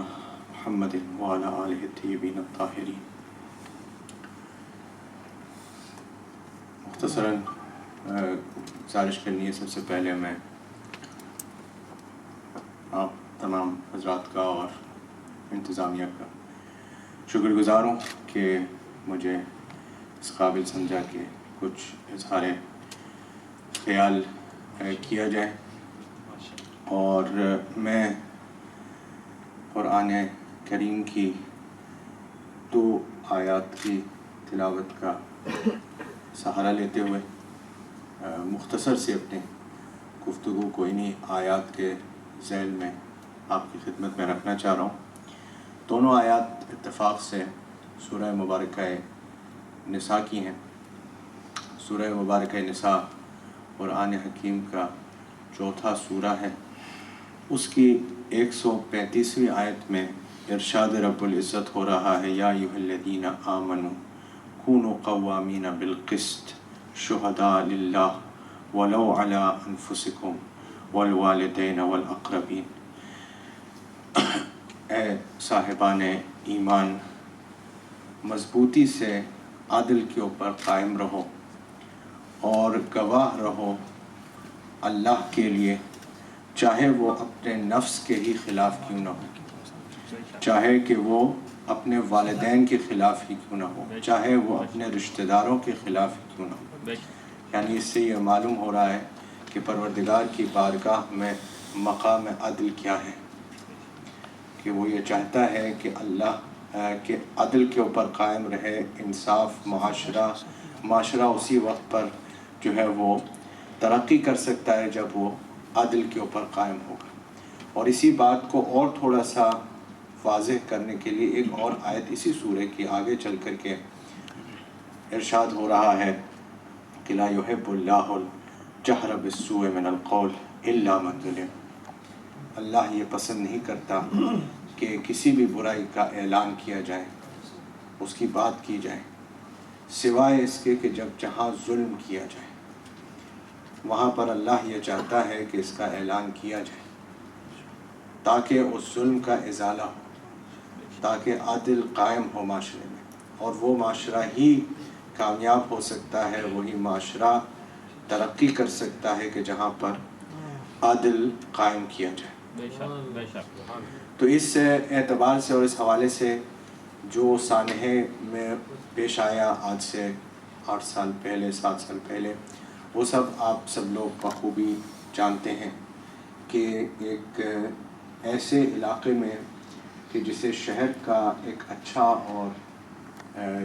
محمد وعلی آلہ الطیبین الطاہرین۔ مختصراً گزارش کرنی ہے، سب سے پہلے میں آپ تمام حضرات کا اور انتظامیہ کا شکر گزار ہوں کہ مجھے اس قابل سمجھا کہ کچھ اظہار خیال کیا جائے، اور میں قرآن کریم کی 2 آیات کی تلاوت کا سہارا لیتے ہوئے مختصر سے اپنے گفتگو کو انہی آیات کے ذیل میں آپ کی خدمت میں رکھنا چاہ رہا ہوں۔ دونوں آیات اتفاق سے سورہ مبارکہ نساء کی ہیں۔ سورہ مبارکہ نساء قرآن حکیم کا 4تھا سورہ ہے۔ اس کی 135ویں آیت میں ارشاد رب العزت ہو رہا ہے، یا ایھا الذین آمنوا کونوا قوامین بالقسط شہداء للہ ولو علی انفسکم والوالدین والاقربین۔ اے صاحبان ایمان، مضبوطی سے عدل کے اوپر قائم رہو اور گواہ رہو اللہ کے لیے، چاہے وہ اپنے نفس کے ہی خلاف کیوں نہ ہو، چاہے کہ وہ اپنے والدین کے خلاف ہی کیوں نہ ہو، چاہے وہ اپنے رشتہ داروں کے خلاف ہی کیوں نہ ہو۔ یعنی اس سے یہ معلوم ہو رہا ہے کہ پروردگار کی بارگاہ میں مقام عدل کیا ہے، کہ وہ یہ چاہتا ہے کہ اللہ کہ عدل کے اوپر قائم رہے، انصاف، معاشرہ اسی وقت پر جو ہے وہ ترقی کر سکتا ہے جب وہ عدل کے اوپر قائم ہوگا۔ اور اسی بات کو اور تھوڑا سا واضح کرنے کے لیے ایک اور آیت اسی سورہ کی آگے چل کر کے ارشاد ہو رہا ہے کہ لا يحب اللہ الجہر بالسوء من القول الا من ظلم۔ اللہ یہ پسند نہیں کرتا کہ کسی بھی برائی کا اعلان کیا جائے، اس کی بات کی جائے، سوائے اس کے کہ جب جہاں ظلم کیا جائے وہاں پر اللہ یہ چاہتا ہے کہ اس کا اعلان کیا جائے تاکہ اس ظلم کا ازالہ ہو، تاکہ عدل قائم ہو معاشرے میں، اور وہ معاشرہ ہی کامیاب ہو سکتا ہے، وہی معاشرہ ترقی کر سکتا ہے کہ جہاں پر عدل قائم کیا جائے۔ تو اس اعتبار سے اور اس حوالے سے جو سانحے میں پیش آیا آج سے 8 سال پہلے 7 سال پہلے، وہ سب آپ سب لوگ بخوبی جانتے ہیں کہ ایک ایسے علاقے میں کہ جسے شہر کا ایک اچھا اور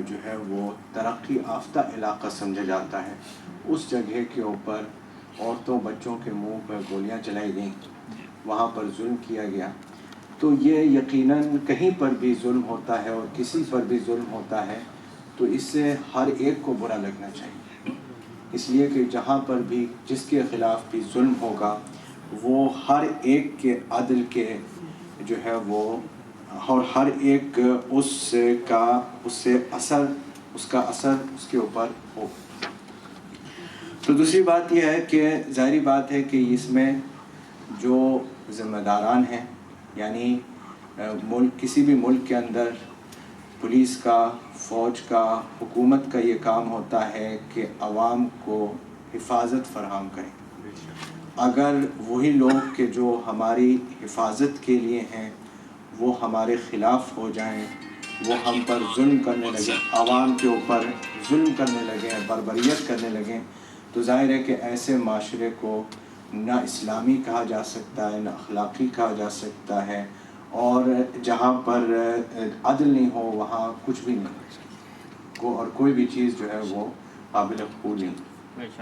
جو ہے وہ ترقی یافتہ علاقہ سمجھا جاتا ہے، اس جگہ کے اوپر عورتوں بچوں کے منہ پر گولیاں چلائی گئیں، وہاں پر ظلم کیا گیا۔ تو یہ یقیناً کہیں پر بھی ظلم ہوتا ہے اور کسی پر بھی ظلم ہوتا ہے تو اس سے ہر ایک کو برا لگنا چاہیے، اس لیے کہ جہاں پر بھی جس کے خلاف بھی ظلم ہوگا وہ ہر ایک کے عدل کے جو ہے وہ، اور ہر ایک اس کا اثر اس کے اوپر ہو۔ تو دوسری بات یہ ہے کہ ظاہری بات ہے کہ اس میں جو ذمہ داران ہیں، یعنی کسی بھی ملک کے اندر پولیس کا، فوج کا، حکومت کا یہ کام ہوتا ہے کہ عوام کو حفاظت فراہم کریں۔ اگر وہی لوگ کہ جو ہماری حفاظت کے لیے ہیں وہ ہمارے خلاف ہو جائیں، وہ ہم پر ظلم کرنے لگیں، عوام کے اوپر ظلم کرنے لگیں، بربریت کرنے لگیں، تو ظاہر ہے کہ ایسے معاشرے کو نہ اسلامی کہا جا سکتا ہے، نہ اخلاقی کہا جا سکتا ہے، اور جہاں پر عدل نہیں ہو وہاں کچھ بھی نہیں، اور کوئی بھی چیز جو ہے وہ قابل قبول نہیں۔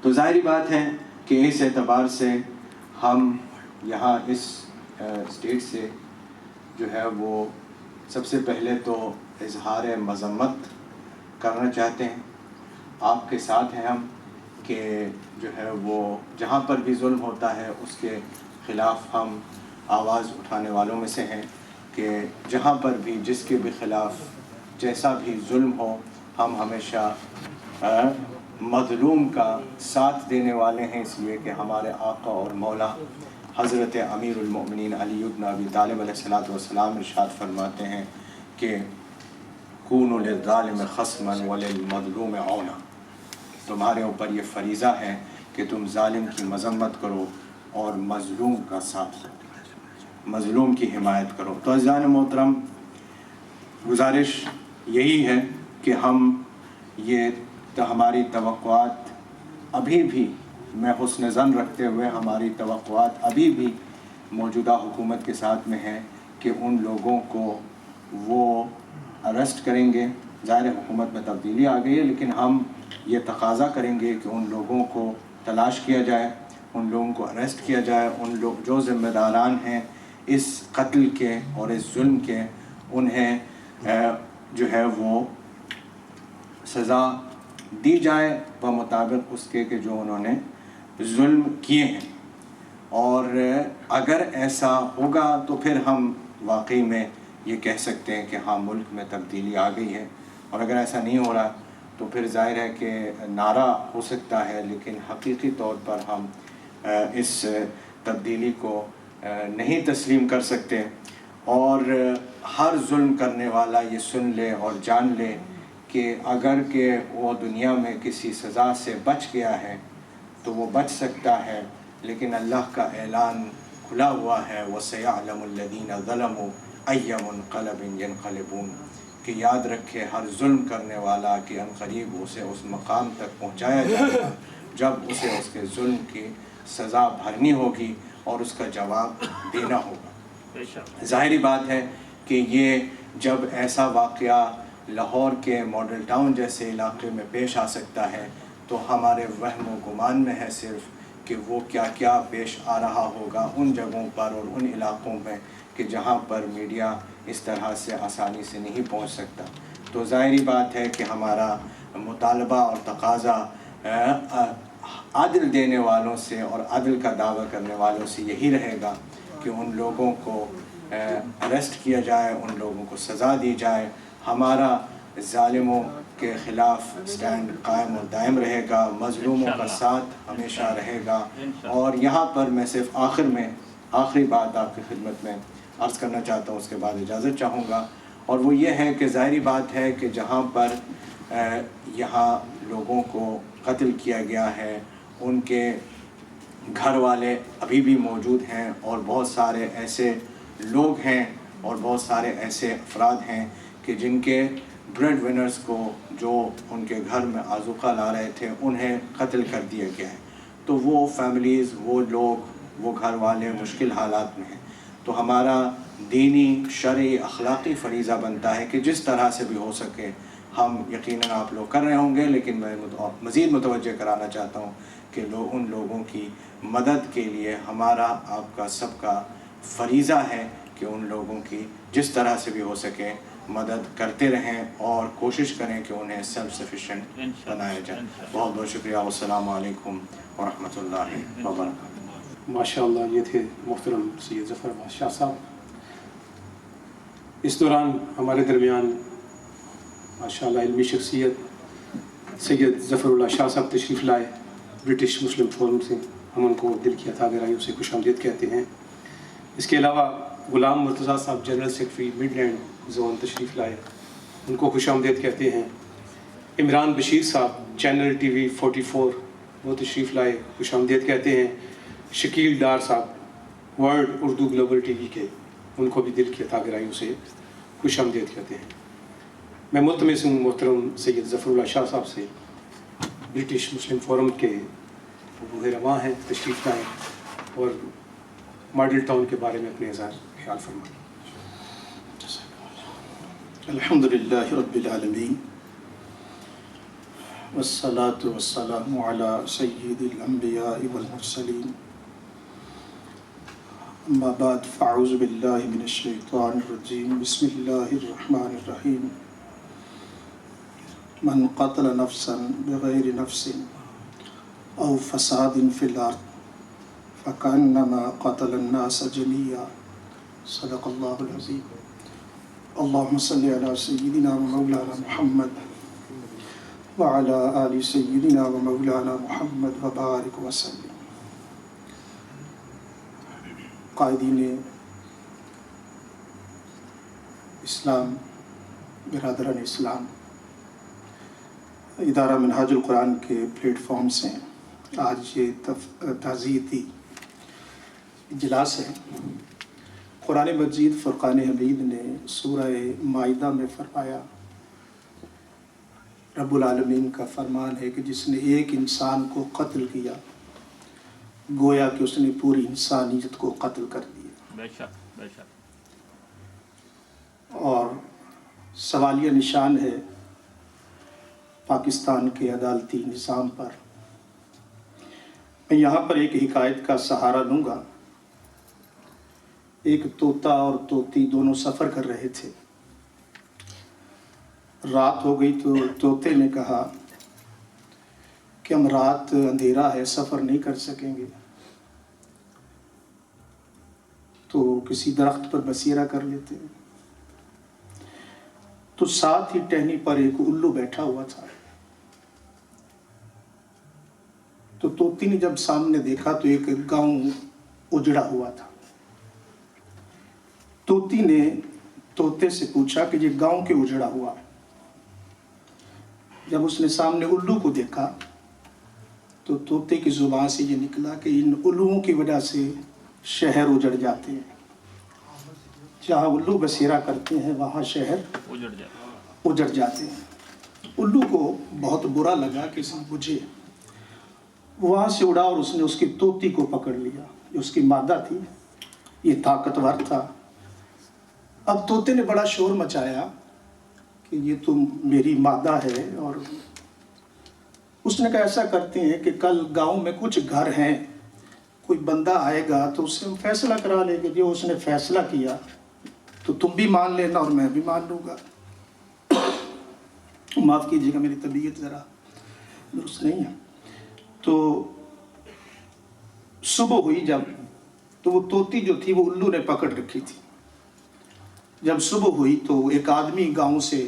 تو ظاہری بات ہے کہ اس اعتبار سے ہم یہاں اس اسٹیج سے جو ہے وہ سب سے پہلے تو اظہار مذمت کرنا چاہتے ہیں، آپ کے ساتھ ہیں ہم کہ جو ہے وہ جہاں پر بھی ظلم ہوتا ہے اس کے خلاف ہم آواز اٹھانے والوں میں سے ہیں کہ جہاں پر بھی جس کے بھی خلاف جیسا بھی ظلم ہو ہم ہمیشہ مظلوم کا ساتھ دینے والے ہیں، اس لیے کہ ہمارے آقا اور مولا حضرت امیر المؤمنین علی بن ابی طالب علیہ السلام ارشاد فرماتے ہیں کہ کونوا للظالم خصما وللمظلوم عونا، تمہارے اوپر یہ فریضہ ہے کہ تم ظالم کی مذمت کرو اور مظلوم کا ساتھ دو، مظلوم کی حمایت کرو۔ تو عزیزان محترم، گزارش یہی ہے کہ ہم ہماری توقعات ابھی بھی، میں حسن ظن رکھتے ہوئے ہماری توقعات ابھی بھی موجودہ حکومت کے ساتھ میں ہے کہ ان لوگوں کو وہ اریسٹ کریں گے۔ ظاہر حکومت میں تبدیلی آ گئی ہے، لیکن ہم یہ تقاضا کریں گے کہ ان لوگوں کو تلاش کیا جائے، ان لوگوں کو اریسٹ کیا جائے، ان لوگ جو ذمہ داران ہیں اس قتل کے اور اس ظلم کے، انہیں جو ہے وہ سزا دی جائے بمطابق اس کے کہ جو انہوں نے ظلم کیے ہیں۔ اور اگر ایسا ہوگا تو پھر ہم واقعی میں یہ کہہ سکتے ہیں کہ ہاں ملک میں تبدیلی آ گئی ہے، اور اگر ایسا نہیں ہو رہا تو پھر ظاہر ہے کہ نعرہ ہو سکتا ہے لیکن حقیقی طور پر ہم اس تبدیلی کو نہیں تسلیم کر سکتے۔ اور ہر ظلم کرنے والا یہ سن لے اور جان لے کہ اگر کہ وہ دنیا میں کسی سزا سے بچ گیا ہے تو وہ بچ سکتا ہے، لیکن اللہ کا اعلان کھلا ہوا ہے وَسَيَعْلَمُ الَّذِينَ ظَلَمُوا أَيَّ مُنْقَلَبٍ يَنْقَلِبُونَ، کہ یاد رکھے ہر ظلم کرنے والا کہ عنقریب اسے اس مقام تک پہنچایا جائے گا جب اسے اس کے ظلم کی سزا بھرنی ہوگی اور اس کا جواب دینا ہوگا۔ ظاہری بات ہے کہ یہ جب ایسا واقعہ لاہور کے ماڈل ٹاؤن جیسے علاقے میں پیش آ سکتا ہے تو ہمارے وہم و گمان میں ہے صرف کہ وہ کیا کیا پیش آ رہا ہوگا ان جگہوں پر اور ان علاقوں میں کہ جہاں پر میڈیا اس طرح سے آسانی سے نہیں پہنچ سکتا۔ تو ظاہری بات ہے کہ ہمارا مطالبہ اور تقاضا عدل دینے والوں سے اور عدل کا دعویٰ کرنے والوں سے یہی رہے گا کہ ان لوگوں کو اریسٹ کیا جائے، ان لوگوں کو سزا دی جائے۔ ہمارا ظالموں کے خلاف سٹینڈ قائم و دائم رہے گا، مظلوموں کا ساتھ ہمیشہ رہے گا. اور یہاں پر میں صرف آخری بات آپ کی خدمت میں عرض کرنا چاہتا ہوں، اس کے بعد اجازت چاہوں گا، اور وہ یہ ہے کہ ظاہری بات ہے کہ جہاں پر یہاں لوگوں کو قتل کیا گیا ہے ان کے گھر والے ابھی بھی موجود ہیں، اور بہت سارے ایسے لوگ ہیں اور بہت سارے ایسے افراد ہیں کہ جن کے بریڈ ونرز کو، جو ان کے گھر میں آذوقہ لا رہے تھے، انہیں قتل کر دیا گیا ہے. تو وہ فیملیز، وہ لوگ، وہ گھر والے مشکل حالات میں ہیں. تو ہمارا دینی، شرعی، اخلاقی فریضہ بنتا ہے کہ جس طرح سے بھی ہو سکے، ہم یقیناً آپ لوگ کر رہے ہوں گے، لیکن میں مزید متوجہ کرانا چاہتا ہوں کہ ان لوگوں کی مدد کے لیے ہمارا، آپ کا سب کا فریضہ ہے کہ ان لوگوں کی جس طرح سے بھی ہو سکے مدد کرتے رہیں اور کوشش کریں کہ انہیں سیلف سفیشینٹ بنایا جائے. بہت بہت شکریہ. والسلام علیکم ورحمۃ اللہ وبرکاتہ. ماشاء اللہ، یہ تھے محترم سید ظفر عباس شاہ صاحب. اس دوران ہمارے درمیان ماشاء اللہ علمی شخصیت سید ظفر اللہ شاہ صاحب تشریف لائے برٹش مسلم فورم سے. ہم ان کو دل کی عطا گرائیوں سے خوش آمدید کہتے ہیں. اس کے علاوہ Ghulam Murtaza Sahib general secretary midland zone تشریف لائے، ان کو خوش آمدید کہتے ہیں. عمران بشیر صاحب چینل ٹی وی 44 وہ تشریف لائے، خوش آمدید کہتے ہیں. شکیل ڈار صاحب world Urdu global T V کے، ان کو بھی دل کی عطا گرائیوں سے خوش آمدید کہتے ہیں. میں ملتمس ہوں محترم سید ظفر اللہ شاہ صاحب سے، برٹش مسلم فورم کے روح رواں ہیں، تشریف لائیں اور ماڈل ٹاؤن کے بارے میں اپنے اظہار خیال فرمائیں. الحمد للہ رب العالمین والصلاة والسلام على سید الانبیاء والمرسلین. اما بعد فاعوذ باللہ من الشیطان الرجیم. بسم اللہ الرحمن الرحیم. من قتل نفسا بغیر نفس او فساد فی الارض فکأنما قتل الناس جميعا. صدق اللہ العظیم. اللهم صل على سيدنا ومولانا محمد وعلى آل سيدنا ومولانا محمد وبارك وسلم. قائدین اسلام، برادران اسلام، ادارہ منہاج القرآن کے پلیٹ فارم سے آج یہ تعزیتی اجلاس ہے. قرآن مجید فرقان حمید نے سورہ مائدہ میں فرمایا، رب العالمین کا فرمان ہے کہ جس نے ایک انسان کو قتل کیا گویا کہ اس نے پوری انسانیت کو قتل کر دیا. بے شک بے شک. اور سوالیہ نشان ہے پاکستان کے عدالتی نظام پر. میں یہاں پر ایک حکایت کا سہارا لوں گا. ایک طوطا اور طوطی دونوں سفر کر رہے تھے. رات ہو گئی تو طوطے نے کہا کہ ہم رات اندھیرا ہے، سفر نہیں کر سکیں گے، تو کسی درخت پر بسیرا کر لیتے ہیں. تو ساتھ ہی ٹہنی پر ایک الو بیٹھا ہوا تھا. تو طوطی نے جب سامنے دیکھا تو ایک گاؤں اجڑا ہوا تھا. طوطی نے طوطے سے پوچھا کہ یہ گاؤں کیوں اجڑا ہوا ہے؟ جب اس نے سامنے الو کو دیکھا تو طوطے کی زبان سے یہ نکلا کہ ان الوؤں کی وجہ سے شہر اجڑ جاتے ہیں. جہاں الو بسیرا کرتے ہیں وہاں شہر اجڑ جاتے ہیں. الو کو بہت برا لگا کہ اس نے مجھے وہاں سے اڑا اور اس نے اس کی طوطی کو پکڑ لیا جو اس کی مادہ تھی. یہ طاقتور تھا. اب طوطے نے بڑا شور مچایا کہ یہ تو میری مادہ ہے، اور اس نے کہا ایسا کرتے ہیں کہ کل گاؤں میں کچھ گھر ہیں، کوئی بندہ آئے گا تو اس سے ہم فیصلہ کرا لیں گے. جو اس نے فیصلہ کیا تو تم بھی مان لینا اور میں بھی مان لوں گا. معاف کیجیے گا، میری طبیعت ذرا درست نہیں ہے. تو صبح ہوئی جب، تو وہ طوطی جو تھی وہ الو نے پکڑ رکھی تھی. جب صبح ہوئی تو ایک آدمی گاؤں سے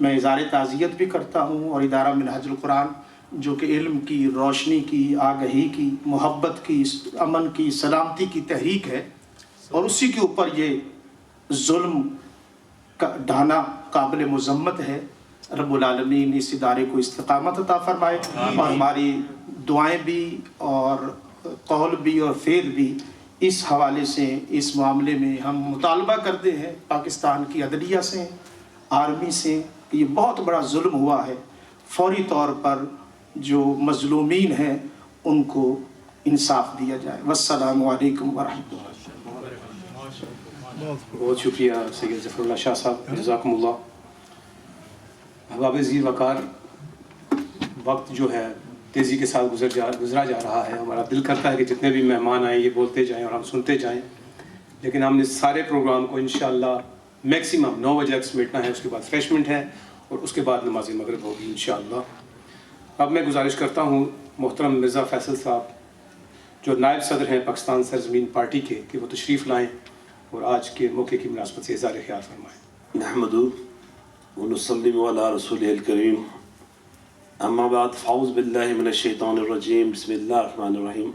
میں اظہار تعزیت بھی کرتا ہوں، اور ادارہ منہاج القرآن جو کہ علم کی، روشنی کی، آگہی کی، محبت کی، امن کی، سلامتی کی تحریک ہے، اور اسی کے اوپر یہ ظلم کا ڈھانا قابل مذمت ہے۔ رب العالمین اس ادارے کو استقامت عطا فرمائے، اور ہماری دعائیں بھی اور قول بھی اور فعل بھی اس حوالے سے، اس معاملے میں ہم مطالبہ کرتے ہیں پاکستان کی عدلیہ سے، آرمی سے، کہ یہ بہت بڑا ظلم ہوا ہے، فوری طور پر جو مظلومین ہیں ان کو انصاف دیا جائے۔ والسلام علیکم ورحمۃ اللہ۔ بہت شکریہ سید ظفر اللہ شاہ صاحب، جزاکم اللہ۔ احباب ذی وقار، وقت جو ہے تیزی کے ساتھ گزرا جا رہا ہے۔ ہمارا دل کرتا ہے کہ جتنے بھی مہمان آئیں یہ بولتے جائیں اور ہم سنتے جائیں، لیکن ہم نے سارے پروگرام کو انشاءاللہ میکسیمم 9 بجے تک سمیٹنا ہے۔ اس کے بعد ریفریشمنٹ ہے اور اس کے بعد نماز مغرب ہوگی انشاءاللہ۔ اب میں گزارش کرتا ہوں محترم مرزا فیصل صاحب جو نائب صدر ہیں پاکستان سرزمین پارٹی کے، کہ وہ تشریف لائیں اور آج کے موقع کی مناسبت سے اظہار خیال فرمائیں۔ نحمدہ ونصلی علی رسولہ الکریم، اما بعد، فاعوذ باللہ من الشیطان الرجیم، بسم اللہ الرحمن الرحیم۔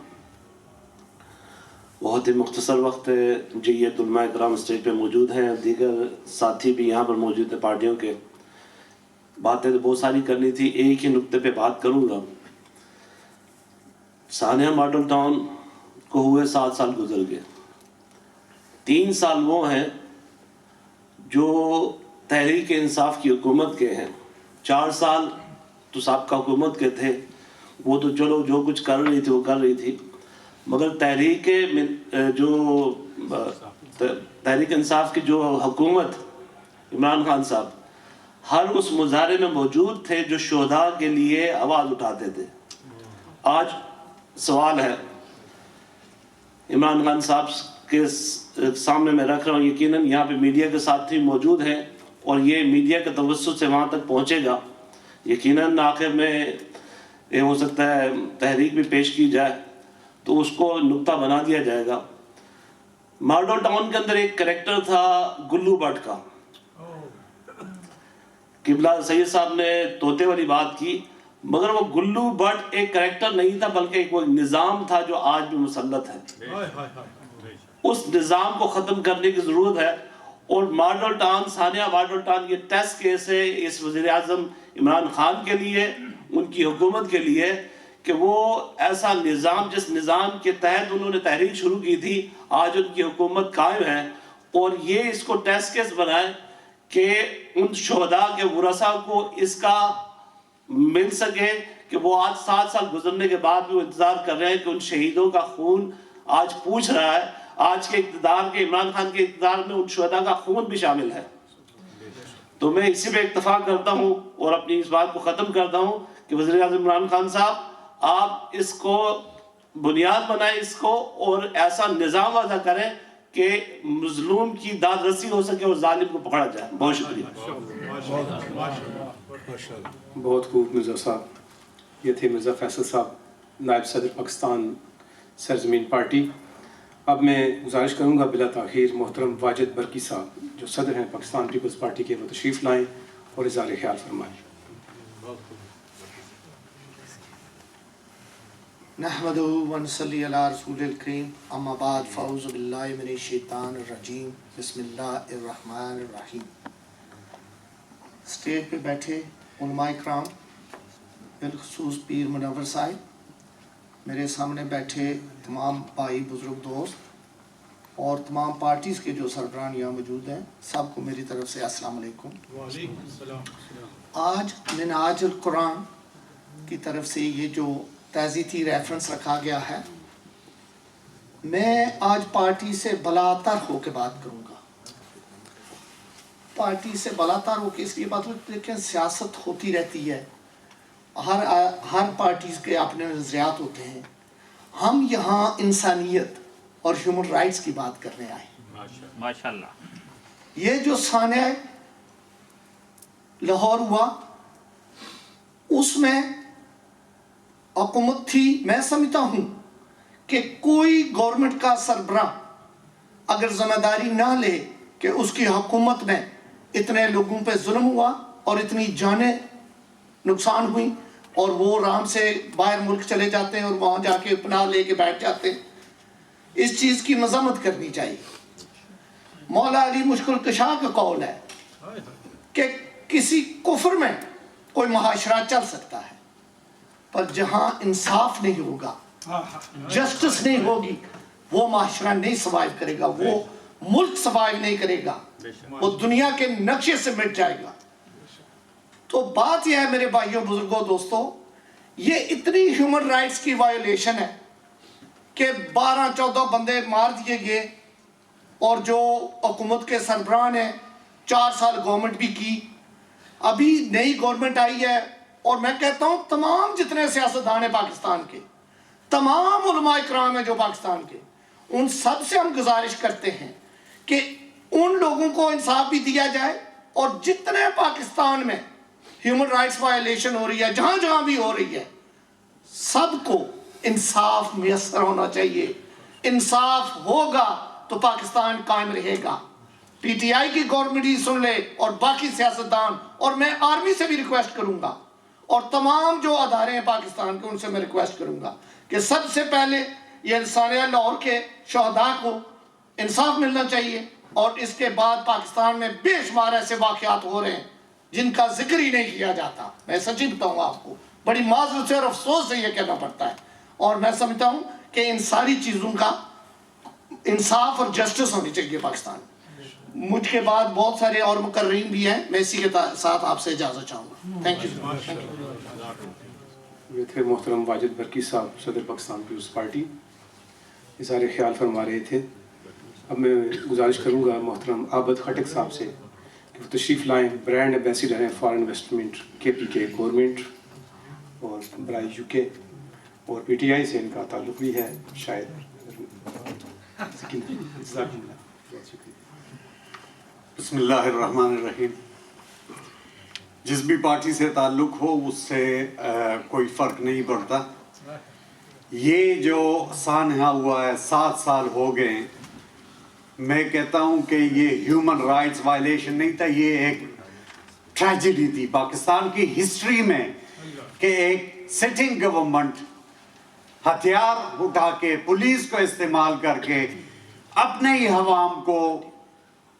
بہت ہی مختصر وقت ہے، جیت علماء کرام اسٹیج پہ موجود ہیں، دیگر ساتھی بھی یہاں پر موجود ہیں پارٹیوں کے۔ باتیں تو بہت ساری کرنی تھی، ایک ہی نقطے پہ بات کروں گا۔ سانحہ ماڈل ٹاؤن کو ہوئے 7 سال گزر گئے۔ 3 سال وہ ہیں جو تحریک انصاف کی حکومت کے ہیں، 4 سال تو سابقہ حکومت کے تھے، وہ تو چلو جو کچھ کر رہی تھی وہ کر رہی تھی، مگر تحریک انصاف کی جو حکومت، عمران خان صاحب ہر اس مظاہرے میں موجود تھے جو شہداء کے لیے آواز اٹھاتے تھے۔ آج سوال ہے، عمران خان صاحب کے سامنے میں رکھ رہا ہوں، یقیناً یہاں پہ میڈیا کے ساتھی موجود ہیں اور یہ میڈیا کے توسط سے وہاں تک پہنچے گا۔ یقیناً آخر میں یہ ہو سکتا ہے تحریک بھی پیش کی جائے تو اس کو نقطہ بنا دیا جائے گا۔ ماڈل ٹاؤن کے اندر ایک کریکٹر تھا گلو بٹ کا۔ قبلہ سید صاحب نے طوطے والی بات کی، مگر وہ گلو بٹ ایک کریکٹر نہیں تھا بلکہ ایک وہ نظام تھا جو آج بھی مسلط ہے۔ اس نظام کو ختم کرنے کی ضرورت ہے، اور ماڈل ٹاؤن، سانحہ ماڈل ٹاؤن یہ ٹیسٹ کیس ہے اس وزیر اعظم عمران خان کے لیے، ان کی حکومت کے لیے، کہ وہ ایسا نظام جس نظام کے تحت انہوں نے تحریک شروع کی تھی آج ان کی حکومت قائم ہے، اور یہ اس کو ٹیسٹ کیس بنائے کہ ان شہداء کے ورثاء کو اس کا مل سکے کہ وہ آج 7 سال گزرنے کے بعد بھی وہ انتظار کر رہے ہیں کہ ان شہیدوں کا خون آج پوچھ رہا ہے۔ آج کے اقتدار کے، عمران خان کے اقتدار میں ان شہداء کا خون بھی شامل ہے۔ تو میں اسی پہ اتفاق کرتا ہوں اور اپنی اس بات کو ختم کرتا ہوں کہ وزیر اعظم عمران خان صاحب، آپ اس کو بنیاد بنائیں اس کو، اور ایسا نظام وضع کریں کہ مظلوم کی داد رسی ہو سکے اور ظالم کو پکڑا جائے۔ بہت شکریہ۔ بہت خوب مرزا صاحب، یہ تھے مرزا فیصل صاحب، نائب صدر پاکستان سرزمین پارٹی۔ اب میں گزارش کروں گا بلا تاخیر محترم واجد برکی صاحب جو صدر ہیں پاکستان پیپلز پارٹی کے، وہ تشریف لائیں اور اظہار خیال فرمائیں۔ نحمدہ ونصلی علی رسول الکریم، اما بعد، فاعوذ باللہ من الشیطان الرجیم، بسم اللہ الرحمن الرحیم۔ اسٹیج پہ بیٹھے علماء کرام، بالخصوص پیر منور صاحب، میرے سامنے بیٹھے تمام بھائی بزرگ دوست اور تمام پارٹیز کے جو سربراہ یہاں موجود ہیں، سب کو میری طرف سے السلام علیکم۔ آج منہاج القرآن کی طرف سے یہ جو تعزیتی ریفرنس رکھا گیا ہے، میں آج پارٹی سے بلاتر ہو کے بات کروں گا۔ پارٹی سے بلاتر ہو کے اس لیے بات ہوتی ہے، لیکن سیاست ہوتی رہتی ہے، ہر پارٹیز کے اپنے نظریات ہوتے ہیں۔ ہم یہاں انسانیت اور ہیومن رائٹس کی بات کرنے آئے ہیں۔ ماشاءاللہ۔ یہ جو سانحہ لاہور ہوا، اس میں حکومت تھی، میں سمجھتا ہوں کہ کوئی گورنمنٹ کا سربراہ اگر ذمہ داری نہ لے کہ اس کی حکومت میں اتنے لوگوں پہ ظلم ہوا، اور اتنی جانیں نقصان ہوئی اور وہ آرام سے باہر ملک چلے جاتے ہیں اور وہاں جا کے پناہ لے کے بیٹھ جاتے ہیں. اس چیز کی مذمت کرنی چاہیے. مولا علی مشکل کشا کا قول ہے کہ کسی کفر میں کوئی معاشرہ چل سکتا ہے، پر جہاں انصاف نہیں ہوگا، جسٹس نہیں ہوگی، وہ معاشرہ نہیں سروائیو کرے گا، وہ ملک سروائیو نہیں کرے گا، وہ دنیا کے نقشے سے مٹ جائے گا. تو بات یہ ہے میرے بھائیوں، بزرگوں، دوستوں، یہ اتنی ہیومن رائٹس کی وائلیشن ہے کہ 12-14 بندے مار دیے گئے، اور جو حکومت کے سربراہ ہیں 4 سال گورنمنٹ بھی کی، ابھی نئی گورنمنٹ آئی ہے، اور میں کہتا ہوں تمام جتنے سیاستدان ہیں پاکستان کے، تمام علماء اکرام ہیں جو پاکستان کے، ان سب سے ہم گزارش کرتے ہیں کہ ان لوگوں کو انصاف بھی دیا جائے، اور جتنے پاکستان میں ہیومن رائٹس وائلیشن ہو رہی ہے، جہاں جہاں بھی ہو رہی ہے، سب کو انصاف میسر ہونا چاہیے. انصاف ہوگا تو پاکستان قائم رہے گا. پی ٹی آئی کی گورنمنٹ ہی سن لے اور باقی سیاستدان، اور میں آرمی سے بھی ریکویسٹ کروں گا اور تمام جو ادارے ہیں پاکستان کے ان سے میں ریکویسٹ کروں گا کہ سب سے پہلے یہ انسانیہ لاہور کے شہداء کو انصاف ملنا چاہیے، اور اس کے بعد پاکستان میں بے شمار ایسے واقعات ہو رہے ہیں جن کا ذکر ہی نہیں کیا جاتا. میں سچی بتاؤں گا آپ کو، بڑی معذرت سے اور افسوس سے یہ کہنا پڑتا ہے، اور میں سمجھتا ہوں کہ ان ساری چیزوں کا انصاف اور جسٹس ہونی چاہیے پاکستان. مجھ کے بعد بہت سارے اور مقررین بھی ہیں، میں اسی کے ساتھ آپ سے اجازت چاہوں گا. Thank you. یہ تھے محترم واجد برکی صاحب، صدر پاکستان پیپلز پارٹی، اظہار خیال فرما رہے تھے. اب میں گزارش کروں گا محترم عابد خٹک صاحب سے کہ وہ تشریف لائیں. برانڈ ایمبیسیڈر ہیں فارن انویسٹمنٹ KPK گورنمنٹ اور برائے UK، اور PTI سے ان کا تعلق بھی ہے شاید. بسم اللہ الرحمن الرحیم. جس بھی پارٹی سے تعلق ہو اس سے کوئی فرق نہیں پڑتا. یہ جو سانحہ ہوا ہے 7 سال ہو گئے، میں کہتا ہوں کہ یہ ہیومن رائٹس وائلیشن نہیں تھا، یہ ایک ٹریجڈی تھی پاکستان کی ہسٹری میں کہ ایک سٹنگ گورنمنٹ ہتھیار اٹھا کے، پولیس کو استعمال کر کے اپنے ہی عوام کو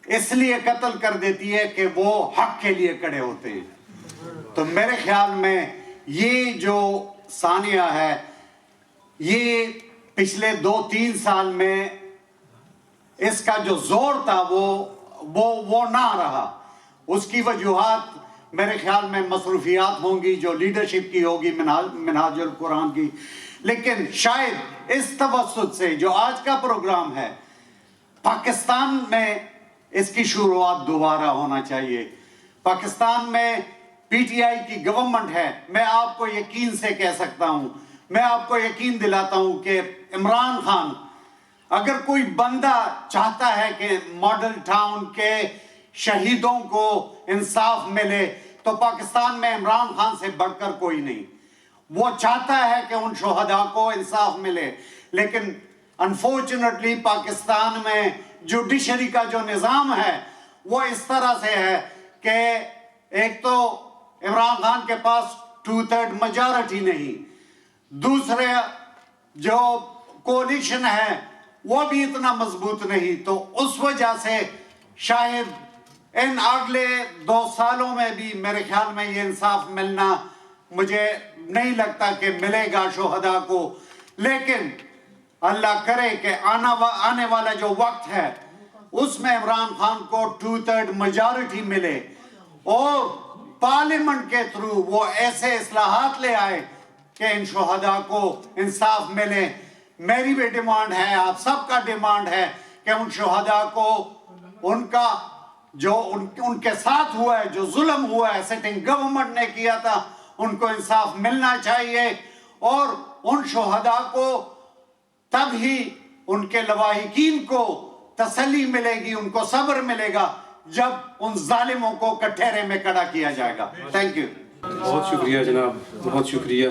اس لیے قتل کر دیتی ہے کہ وہ حق کے لیے کھڑے ہوتے ہیں. تو میرے خیال میں یہ جو سانحہ ہے، یہ پچھلے 2-3 سال میں اس کا جو زور تھا وہ نہ رہا. اس کی وجوہات میرے خیال میں مصروفیات ہوں گی جو لیڈرشپ کی ہوگی، منہاج القرآن کی. لیکن شاید اس توسط سے جو آج کا پروگرام ہے، پاکستان میں اس کی شروعات دوبارہ ہونا چاہیے. پاکستان میں PTI کی گورنمنٹ ہے. میں آپ کو یقین سے کہہ سکتا ہوں، میں آپ کو یقین دلاتا ہوں کہ عمران خان، اگر کوئی بندہ چاہتا ہے کہ ماڈل ٹاؤن کے شہیدوں کو انصاف ملے تو پاکستان میں عمران خان سے بڑھ کر کوئی نہیں. وہ چاہتا ہے کہ ان شہداء کو انصاف ملے، لیکن انفارچونیٹلی پاکستان میں جوڈیشری کا جو نظام ہے وہ اس طرح سے ہے کہ ایک تو عمران خان کے پاس 2/3 میجارٹی نہیں، دوسرے جو کولیشن ہے وہ بھی اتنا مضبوط نہیں. تو اس وجہ سے شاید ان اگلے 2 سالوں میں بھی میرے خیال میں یہ انصاف ملنا، مجھے نہیں لگتا کہ ملے گا شہداء کو. لیکن اللہ کرے کہ آنے والا جو وقت ہے اس میں عمران خان کو 2/3 میجارٹی ملے اور پارلیمنٹ کے تھرو وہ ایسے اصلاحات لے آئے کہ ان شہداء کو انصاف ملے. میری بھی ڈیمانڈ ہے، آپ سب کا ڈیمانڈ ہے کہ ان شہداء کو ان کا جو ان کے ساتھ ہوا ہے، جو ظلم ہوا ہے سٹنگ گورنمنٹ نے کیا تھا، ان کو انصاف ملنا چاہیے. اور ان شہداء کو تب ہی ان کے لواحقین کو تسلی ملے گی، ان کو صبر ملے گا جب ان ظالموں کو کٹہرے میں کھڑا کیا جائے گا. Thank you. بہت شکریہ جناب، بہت شکریہ.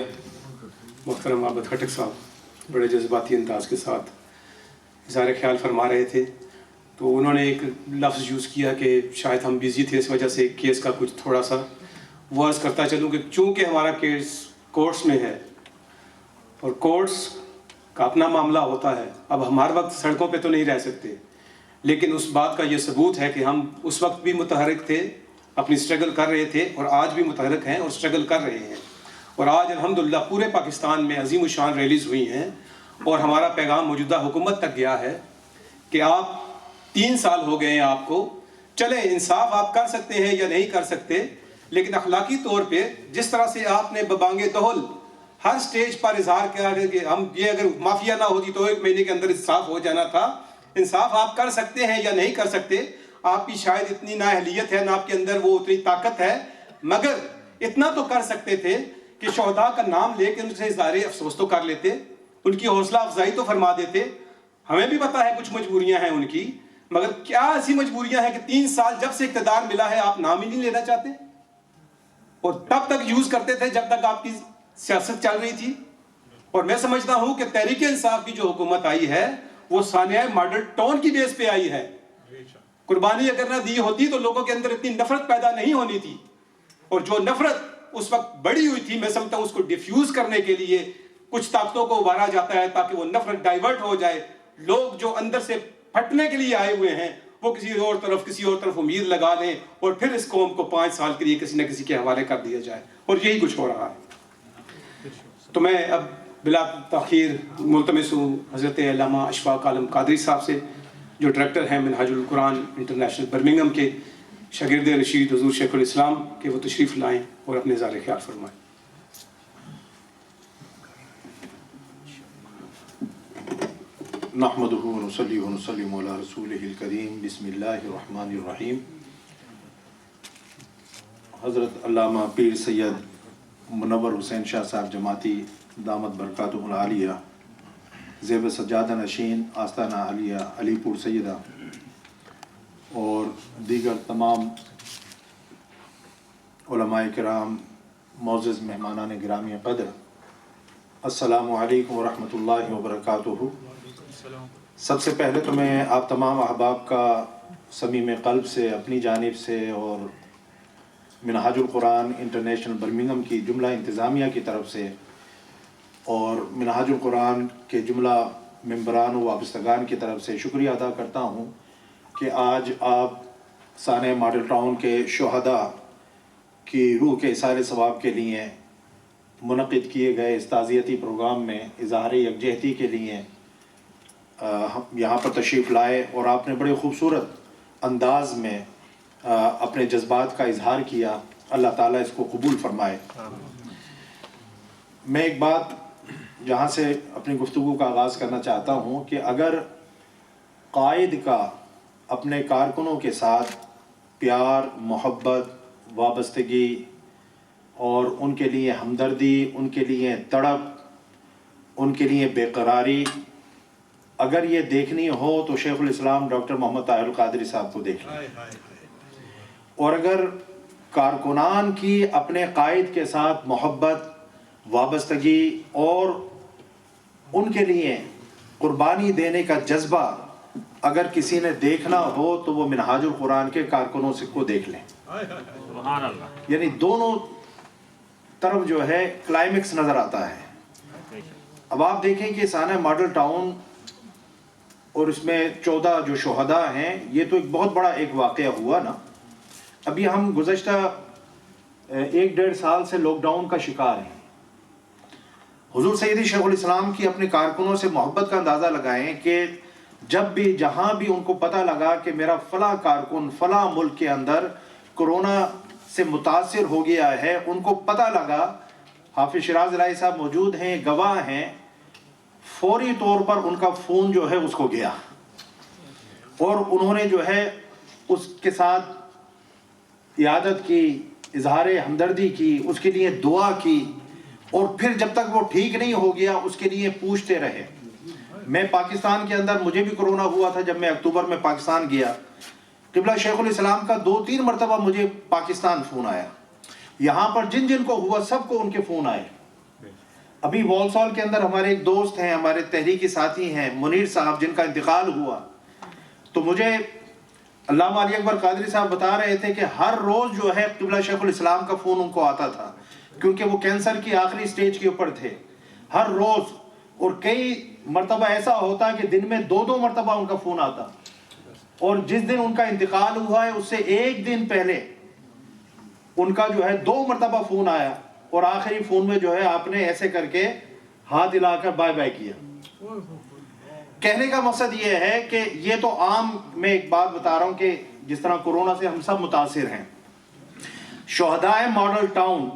محترم عابد خٹک صاحب بڑے جذباتی انداز کے ساتھ اظہار خیال فرما رہے تھے. تو انہوں نے ایک لفظ یوز کیا کہ شاید ہم بیزی تھے، اس وجہ سے کیس کا کچھ تھوڑا سا وہ عرض کرتا چلوں کہ چونکہ ہمارا کیس کورٹس میں ہے اور کورٹس کا اپنا معاملہ ہوتا ہے، اب ہم ہر وقت سڑکوں پہ تو نہیں رہ سکتے، لیکن اس بات کا یہ ثبوت ہے کہ ہم اس وقت بھی متحرک تھے، اپنی سٹرگل کر رہے تھے، اور آج بھی متحرک ہیں اور سٹرگل کر رہے ہیں. اور آج الحمدللہ پورے پاکستان میں عظیم الشان ریلیز ہوئی ہیں، اور ہمارا پیغام موجودہ حکومت تک گیا ہے کہ آپ 3 سال ہو گئے ہیں آپ کو، چلیں انصاف آپ کر سکتے ہیں یا نہیں کر سکتے، لیکن اخلاقی طور پہ جس طرح سے آپ نے ببانگ دہل ہر سٹیج پر اظہار کیا کہ ہم یہ اگر مافیا نہ ہوتی تو 1 مہینے کے اندر انصاف ہو جانا تھا، انصاف آپ کر سکتے ہیں یا نہیں کر سکتے. آپ کی شاید اتنی نااہلیت ہے، نہ آپ کے اندر وہ اتنی طاقت ہے، مگر اتنا تو کر سکتے تھے کہ شہداء کا نام لے کے ان سے اظہار افسوس تو کر لیتے، ان کی حوصلہ افزائی تو فرما دیتے. ہمیں بھی پتا ہے کچھ مجبوریاں ہیں ان کی، مگر کیا ایسی مجبوریاں ہیں کہ 3 سال جب سے اقتدار ملا ہے آپ نام ہی نہیں لینا چاہتے، اور تب تک یوز کرتے تھے جب تک آپ کی سیاست چل رہی تھی. اور میں سمجھتا ہوں کہ تحریک انصاف کی جو حکومت آئی ہے وہ سانحہ ماڈل ٹاؤن کی بیس پہ آئی ہے. قربانی اگر نہ دی ہوتی تو لوگوں کے اندر اتنی نفرت پیدا نہیں ہونی تھی، اور جو نفرت اس وقت بڑی ہوئی تھی میں سمجھتا ہوں اس کو ڈیفیوز کرنے کے لیے کچھ طاقتوں کو ابھارا جاتا ہے تاکہ وہ نفرت ڈائیورٹ ہو جائے. لوگ جو اندر سے پھٹنے کے لیے آئے ہوئے ہیں وہ کسی اور طرف امید لگا لیں، اور پھر اس قوم کو 5 سال کے لیے کسی نہ کسی کے حوالے کر دیا جائے، اور یہی کچھ ہو رہا ہے. تو میں اب بلا تاخیر ملتمس ہوں حضرت علامہ اشفاق عالم قادری صاحب سے، جو ڈائریکٹر ہیں منہاج القرآن انٹرنیشنل برمنگھم کے، شاگرد رشید حضور شیخ الاسلام، کہ وہ تشریف لائیں اور اپنے اظہار خیال فرمائیں. نحمده ونصلي ونسلم على رسوله الكريم. بسم الله الرحمن الرحیم. حضرت علامہ پیر سید منور حسین شاہ صاحب جماعتی دامت برکاتہ العالیہ، زیب سجادہ نشین آستانہ عالیہ علی پور سیدہ، اور دیگر تمام علماء کرام، معزز مہمانان گرامی قدر، السلام علیکم ورحمۃ اللہ وبرکاتہ. سب سے پہلے تو میں آپ تمام احباب کا صمیم قلب سے، اپنی جانب سے اور منہاج القرآن انٹرنیشنل برمنگھم کی جملہ انتظامیہ کی طرف سے اور منہاج القرآن کے جملہ ممبران و وابستگان کی طرف سے شکریہ ادا کرتا ہوں کہ آج آپ سانحہ ماڈل ٹاؤن کے شہداء کی روح کے اثار ثواب کے لیے منعقد کیے گئے اس تعزیتی پروگرام میں اظہار یکجہتی کے لیے یہاں پر تشریف لائے، اور آپ نے بڑے خوبصورت انداز میں اپنے جذبات کا اظہار کیا. اللہ تعالیٰ اس کو قبول فرمائے. میں ایک بات جہاں سے اپنی گفتگو کا آغاز کرنا چاہتا ہوں کہ اگر قائد کا اپنے کارکنوں کے ساتھ پیار، محبت، وابستگی اور ان کے لیے ہمدردی، ان کے لیے تڑپ، ان کے لیے بے قراری اگر یہ دیکھنی ہو تو شیخ الاسلام ڈاکٹر محمد طاہر القادری صاحب کو دیکھ لیں. اور اگر کارکنان کی اپنے قائد کے ساتھ محبت، وابستگی اور ان کے لیے قربانی دینے کا جذبہ اگر کسی نے دیکھنا ہو تو وہ منہاج القرآن کے کارکنوں سے کو دیکھ لیں. یعنی دونوں طرف جو ہے کلائمیکس نظر آتا ہے. اب آپ دیکھیں کہ سانحہ ماڈل ٹاؤن اور اس میں 14 جو شہداء ہیں، یہ تو ایک بہت بڑا ایک واقعہ ہوا نا. ابھی ہم گزشتہ 1-1.5 سال سے لاک ڈاؤن کا شکار ہیں. حضور سیدی شیخ الاسلام کی اپنے کارکنوں سے محبت کا اندازہ لگائیں کہ جب بھی جہاں بھی ان کو پتہ لگا کہ میرا فلاں کارکن فلاں ملک کے اندر کرونا سے متاثر ہو گیا ہے، ان کو پتہ لگا، حافظ شیراز الہی صاحب موجود ہیں، گواہ ہیں، فوری طور پر ان کا فون جو ہے اس کو گیا، اور انہوں نے جو ہے اس کے ساتھ عیادت کی، اظہار ہمدردی کی، اس کے لیے دعا کی، اور پھر جب تک وہ ٹھیک نہیں ہو گیا اس کے لیے پوچھتے رہے. میں پاکستان کے اندر مجھے بھی کرونا ہوا تھا جب میں اکتوبر میں پاکستان گیا. قبلہ شیخ الاسلام کا 2-3 مرتبہ مجھے پاکستان فون آیا. یہاں پر جن جن کو ہوا سب کو ان کے فون آئے. ابھی والسال کے اندر ہمارے ایک دوست ہیں، ہمارے تحریکی ساتھی ہیں، منیر صاحب، جن کا انتقال ہوا، تو مجھے علامہ علی اکبر قادری صاحب بتا رہے تھے کہ ہر روز جو ہے قبلہ شیخ الاسلام کا فون ان کو آتا تھا، کیونکہ وہ کینسر کی آخری سٹیج کے اوپر تھے، ہر روز، اور کئی مرتبہ ایسا ہوتا کہ دن میں 2 مرتبہ ان کا فون آتا، اور جس دن ان کا انتقال ہوا ہے اس سے 1 دن پہلے ان کا جو ہے 2 مرتبہ فون آیا، اور آخری فون میں جو ہے آپ نے ایسے کر کے ہاتھ ہلا کر بائے بائے کیا۔ کہنے کا مقصد یہ ہے کہ یہ تو عام میں ایک بات بتا رہا ہوں کہ جس طرح کورونا سے ہم سب متاثر ہیں، شہدائے ماڈل ٹاؤن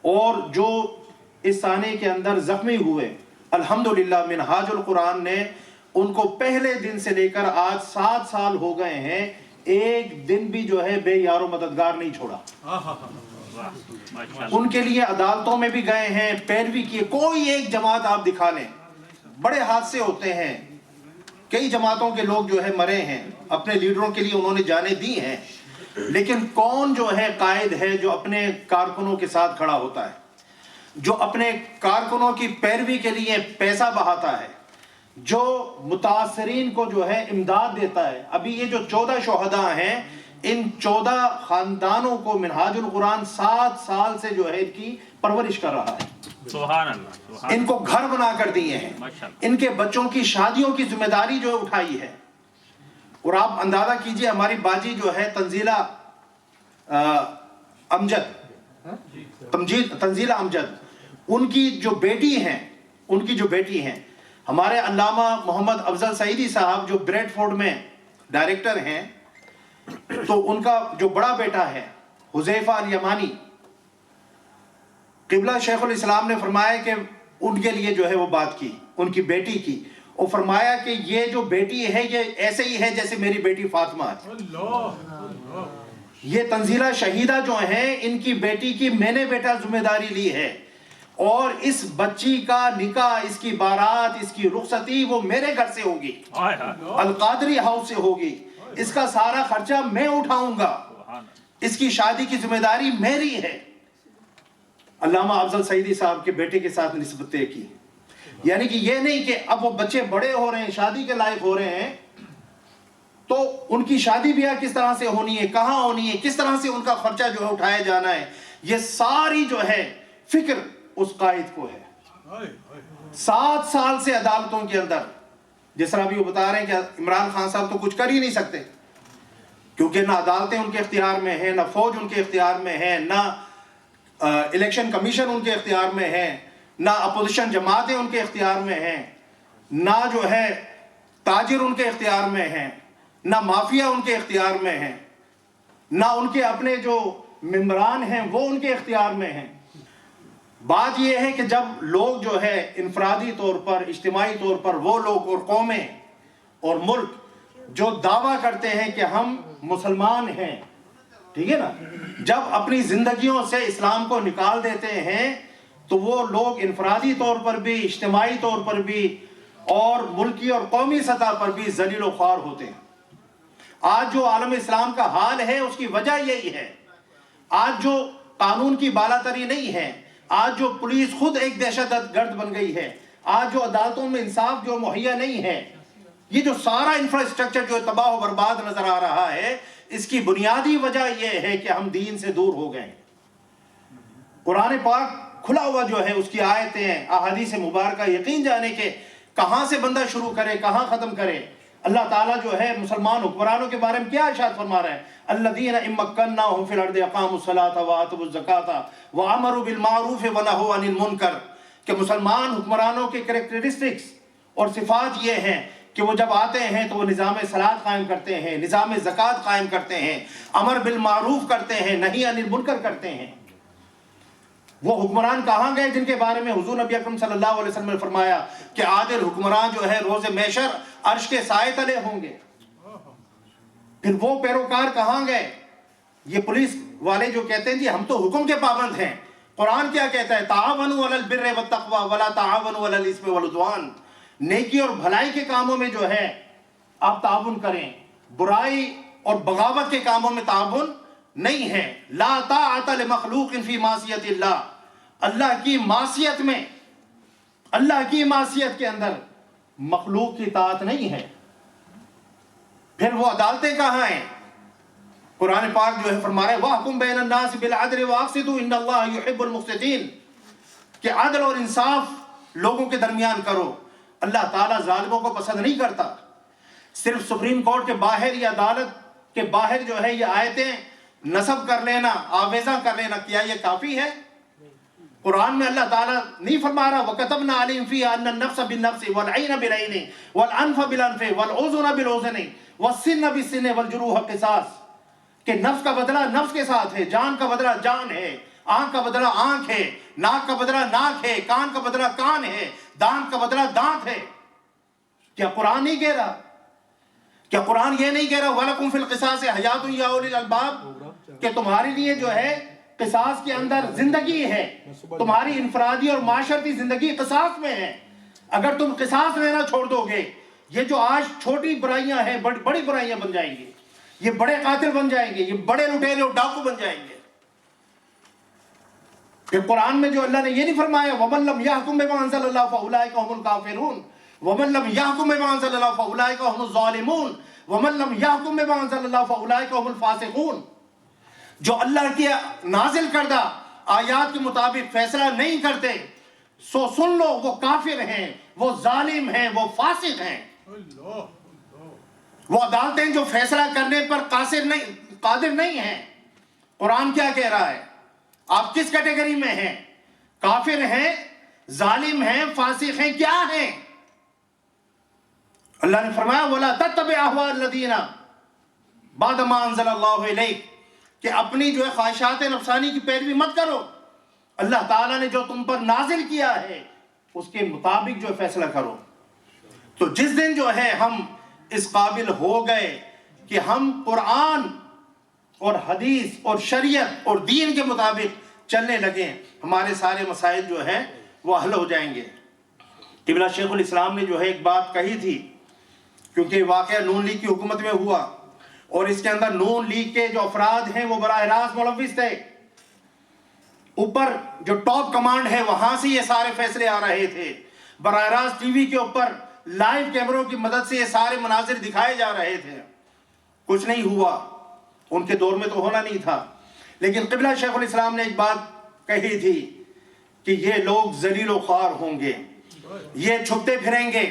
اور جو اس سانے کے اندر زخمی ہوئے، الحمدللہ منہاج القرآن نے ان کو پہلے دن سے لے کر آج 7 سال ہو گئے ہیں، ایک دن بھی جو ہے بے یار و مددگار نہیں چھوڑا۔ ان کے لیے عدالتوں میں بھی گئے ہیں، پیروی کیے، کوئی ایک جماعت آپ دکھا لیں، بڑے حادثے ہوتے ہیں، کئی جماعتوں کے لوگ جو ہے مرے ہیں، اپنے لیڈروں کے لیے انہوں نے جانیں دی ہیں، لیکن کون جو ہے قائد ہے جو اپنے کارکنوں کے ساتھ کھڑا ہوتا ہے، جو اپنے کارکنوں کی پیروی کے لیے پیسہ بہاتا ہے، جو متاثرین کو جو ہے امداد دیتا ہے۔ ابھی یہ جو 14 شہداء ہیں، ان 14 خاندانوں کو منہاج القرآن 7 سال سے جو ہے ان کی پرورش کر رہا ہے، سبحان اللہ، ان کو گھر بنا کر دیے ہیں، ان کے بچوں کی شادیوں کی ذمہ داری جو اٹھائی ہے۔ اور آپ اندازہ کیجئے ہماری باجی جو ہے تنزیلہ امجد، ان کی جو بیٹی ہیں، ہمارے علامہ محمد افضل سعیدی صاحب جو بریڈ فورڈ میں ڈائریکٹر ہیں، تو ان کا جو بڑا بیٹا ہے حذیفہ الیمانی، قبلہ شیخ الاسلام نے فرمایا کہ ان کے لیے جو ہے وہ بات کی، ان کی بیٹی کی، اور فرمایا کہ یہ جو بیٹی ہے یہ ایسے ہی ہے جیسے میری بیٹی فاطمہ ہے۔ یہ تنزیلہ شہیدہ جو ہیں، ان کی بیٹی کی میں نے بیٹا ذمہ داری لی ہے، اور اس بچی کا نکاح، اس کی بارات، اس کی رخصتی وہ میرے گھر سے ہوگی، القادری ہاؤس سے ہوگی، اس کا سارا خرچہ میں اٹھاؤں گا، اس کی شادی کی ذمہ داری میری ہے۔ علامہ افضل سعیدی صاحب کے بیٹے کے ساتھ نسبت طے کی، یعنی کہ یہ نہیں کہ اب وہ بچے بڑے ہو رہے ہیں، شادی کے لائق ہو رہے ہیں، تو ان کی شادی بیاہ کس طرح سے ہونی ہے، کہاں ہونی ہے، کس طرح سے ان کا خرچہ جو ہے اٹھایا جانا ہے، یہ ساری جو ہے فکر اس قائد کو ہے۔ 7 سال سے عدالتوں کے اندر، جس طرح بھی وہ بتا رہے ہیں کہ عمران خان صاحب تو کچھ کر ہی نہیں سکتے، کیونکہ نہ عدالتیں ان کے اختیار میں ہیں، نہ فوج ان کے اختیار میں ہے، نہ الیکشن کمیشن ان کے اختیار میں ہے، نہ اپوزیشن جماعتیں ان کے اختیار میں ہیں، نہ جو ہے تاجر ان کے اختیار میں ہیں، نہ مافیا ان کے اختیار میں ہیں، نہ ان کے اپنے جو ممبران ہیں وہ ان کے اختیار میں ہیں۔ بات یہ ہے کہ جب لوگ جو ہے انفرادی طور پر، اجتماعی طور پر، وہ لوگ اور قومیں اور ملک جو دعویٰ کرتے ہیں کہ ہم مسلمان ہیں، ٹھیک ہے نا، جب اپنی زندگیوں سے اسلام کو نکال دیتے ہیں تو وہ لوگ انفرادی طور پر بھی، اجتماعی طور پر بھی، اور ملکی اور قومی سطح پر بھی ذلیل و خوار ہوتے ہیں۔ آج جو عالم اسلام کا حال ہے اس کی وجہ یہی ہے۔ آج جو قانون کی بالاتری نہیں ہے، آج جو پولیس خود ایک دہشت گرد بن گئی ہے، آج جو عدالتوں میں انصاف جو مہیا نہیں ہے، یہ جو سارا انفراسٹرکچر جو تباہ و برباد نظر آ رہا ہے، اس کی بنیادی وجہ یہ ہے کہ ہم دین سے دور ہو گئے ہیں۔ قرآن پاک کھلا ہوا جو ہے، اس کی آیتیں، احادیث مبارکہ، یقین جانے کہ کہاں سے بندہ شروع کرے، کہاں ختم کرے۔ اللہ تعالیٰ جو ہے مسلمان حکمرانوں کے بارے میں کیا ارشاد فرما رہا ہے؟ الذین ان مکناہم فی الارض اقاموا الصلاۃ وآتوا الزکاۃ وامروا بالمعروف ونہوا عن المنکر، کہ مسلمان حکمرانوں کے کریکٹرسٹکس اور صفات یہ ہیں کہ وہ جب آتے ہیں تو وہ نظام صلاۃ قائم کرتے ہیں، نظام زکوٰۃ قائم کرتے ہیں، امر بالمعروف کرتے ہیں، نہی عن المنکر کرتے ہیں۔ وہ حکمران کہاں گئے جن کے بارے میں حضور نبی اکرم صلی اللہ علیہ وسلم نے فرمایا کہ عادل حکمران جو ہے روز محشر عرش کے سائے تلے ہوں گے؟ پھر وہ پیروکار کہاں گئے؟ یہ پولیس والے جو کہتے ہیں جی ہم تو حکم کے پابند ہیں، قرآن کیا کہتا ہے؟ تعاونوا علی البر والتقوی ولا تعاونوا علی الاثم والعدوان، نیکی اور بھلائی کے کاموں میں جو ہے آپ تعاون کریں، برائی اور بغاوت کے کاموں میں تعاون نہیں ہے۔ لا طاعت لمخلوق فی معصیت اللہ، اللہ کی معصیت میں، اللہ کی معصیت کے اندر مخلوق کی طاعت نہیں ہے۔ پھر وہ عدالتیں کہاں ہیں؟ قرآن پاک جو ہے فرما رہے وَاحْكُمْ بَيْنَ النَّاسِ بِالْعَدْلِ وَأَقْسِطُوا إِنَّ اللَّهَ يُحِبُّ الْمُقْسِطِينَ کہ عدل اور انصاف لوگوں کے درمیان کرو، اللہ تعالیٰ ظالموں کو پسند نہیں کرتا۔ صرف سپریم کورٹ کے باہر یا عدالت کے باہر جو ہے یہ آیتیں نصب کر لینا، آویزہ کر لینا، کیا یہ کافی ہے؟ قرآن میں اللہ تعالیٰ نہیں فرما رہا وَكَتَبْنَا عَلَيْهِمْ فِيهَا أَنَّ النَّفْسَ بِالنَّفْسِ وَالْعَيْنَ بِالْعَيْنِ وَالْأَنْفَ بِالْأَنْفِ وَالْأُذُنَ بِالْأُذُنِ وَالسِّنَّ بِالسِّنِّ وَالْجُرُوحَ قِصَاص کہ نفس کا بدلہ نفس کے ساتھ ہے، جان کا بدلہ جان ہے، آنکھ کا بدلہ آنکھ ہے، ناک کا بدلہ ناک ہے، کان کا بدلہ کان ہے، دانت کا بدلہ دانت ہے۔ کیا قرآن نہیں کہہ رہا؟ کیا قرآن یہ نہیں کہہ رہا وَلَكُمْ فِي الْقِصَاصِ حَيَاتٌ يَا أُولِي الْأَلْبَابِ کہ تمہارے لیے جو ہے قصاص کے اندر زندگی ہے، تمہاری انفرادی اور معاشرتی زندگی قصاص میں ہے۔ اگر تم قصاص لینا چھوڑ دو گے، یہ جو آج چھوٹی برائیاں ہیں بڑی برائیاں بن جائیں گی، یہ بڑے قاتل بن جائیں گے، یہ بڑے لٹیرے اور ڈاکو بن جائیں گے۔ پھر قرآن میں جو اللہ نے یہ نہیں فرمایا وَمَن لَّمْ يَحْكُم بِمَا أَنزَلَ اللَّهُ فَأُولَٰئِكَ هُمُ الْكَافِرُونَ وَمَن لَّمْ يَحْكُم بِمَا أَنزَلَ اللَّهُ فَأُولَٰئِكَ هُمُ الظَّالِمُونَ وَمَن لَّمْ يَحْكُم بِمَا أَنزَلَ اللَّهُ فَأُولَٰئِكَ هُمُ الْفَاسِقُونَ جو اللہ کی نازل کردہ آیات کے مطابق فیصلہ نہیں کرتے سو سن لو وہ کافر ہیں، وہ ظالم ہیں، وہ فاسق ہیں۔ وہ عدالتیں جو فیصلہ کرنے پر قادر نہیں ہیں۔ قرآن کیا کہہ رہا ہے؟ آپ کس کیٹیگری میں ہیں؟ کافر ہیں، ظالم ہیں، فاسق ہیں، کیا ہیں؟ اللہ نے فرمایا وَلَا تَتَّبِعْ أَهْوَاءَ الَّذِينَ بَعْدَ مَا أَنزَلَ اللَّهُ إِلَيْكَ کہ اپنی جو ہے خواہشات نفسانی کی پیروی مت کرو، اللہ تعالیٰ نے جو تم پر نازل کیا ہے اس کے مطابق جو فیصلہ کرو۔ تو جس دن جو ہے ہم اس قابل ہو گئے کہ ہم قرآن اور حدیث اور شریعت اور دین کے مطابق چلنے لگیں، ہمارے سارے مسائل جو ہیں وہ حل ہو جائیں گے۔ قبلہ شیخ الاسلام نے جو ہے ایک بات کہی تھی، کیونکہ واقعہ نون لیگ کی حکومت میں ہوا اور اس کے اندر نون لیگ کے جو افراد ہیں وہ براہ راست ملوث تھے، اوپر جو ٹاپ کمانڈ ہے وہاں سے یہ سارے فیصلے آ رہے تھے، براہ راست ٹی وی کے اوپر لائیو کیمروں کی مدد سے یہ سارے مناظر دکھائے جا رہے تھے۔ کچھ نہیں ہوا، ان کے دور میں تو ہونا نہیں تھا، لیکن قبلہ شیخ الاسلام نے ایک بات کہی تھی کہ یہ لوگ ذلیل و خوار ہوں گے، یہ چھپتے پھریں گے،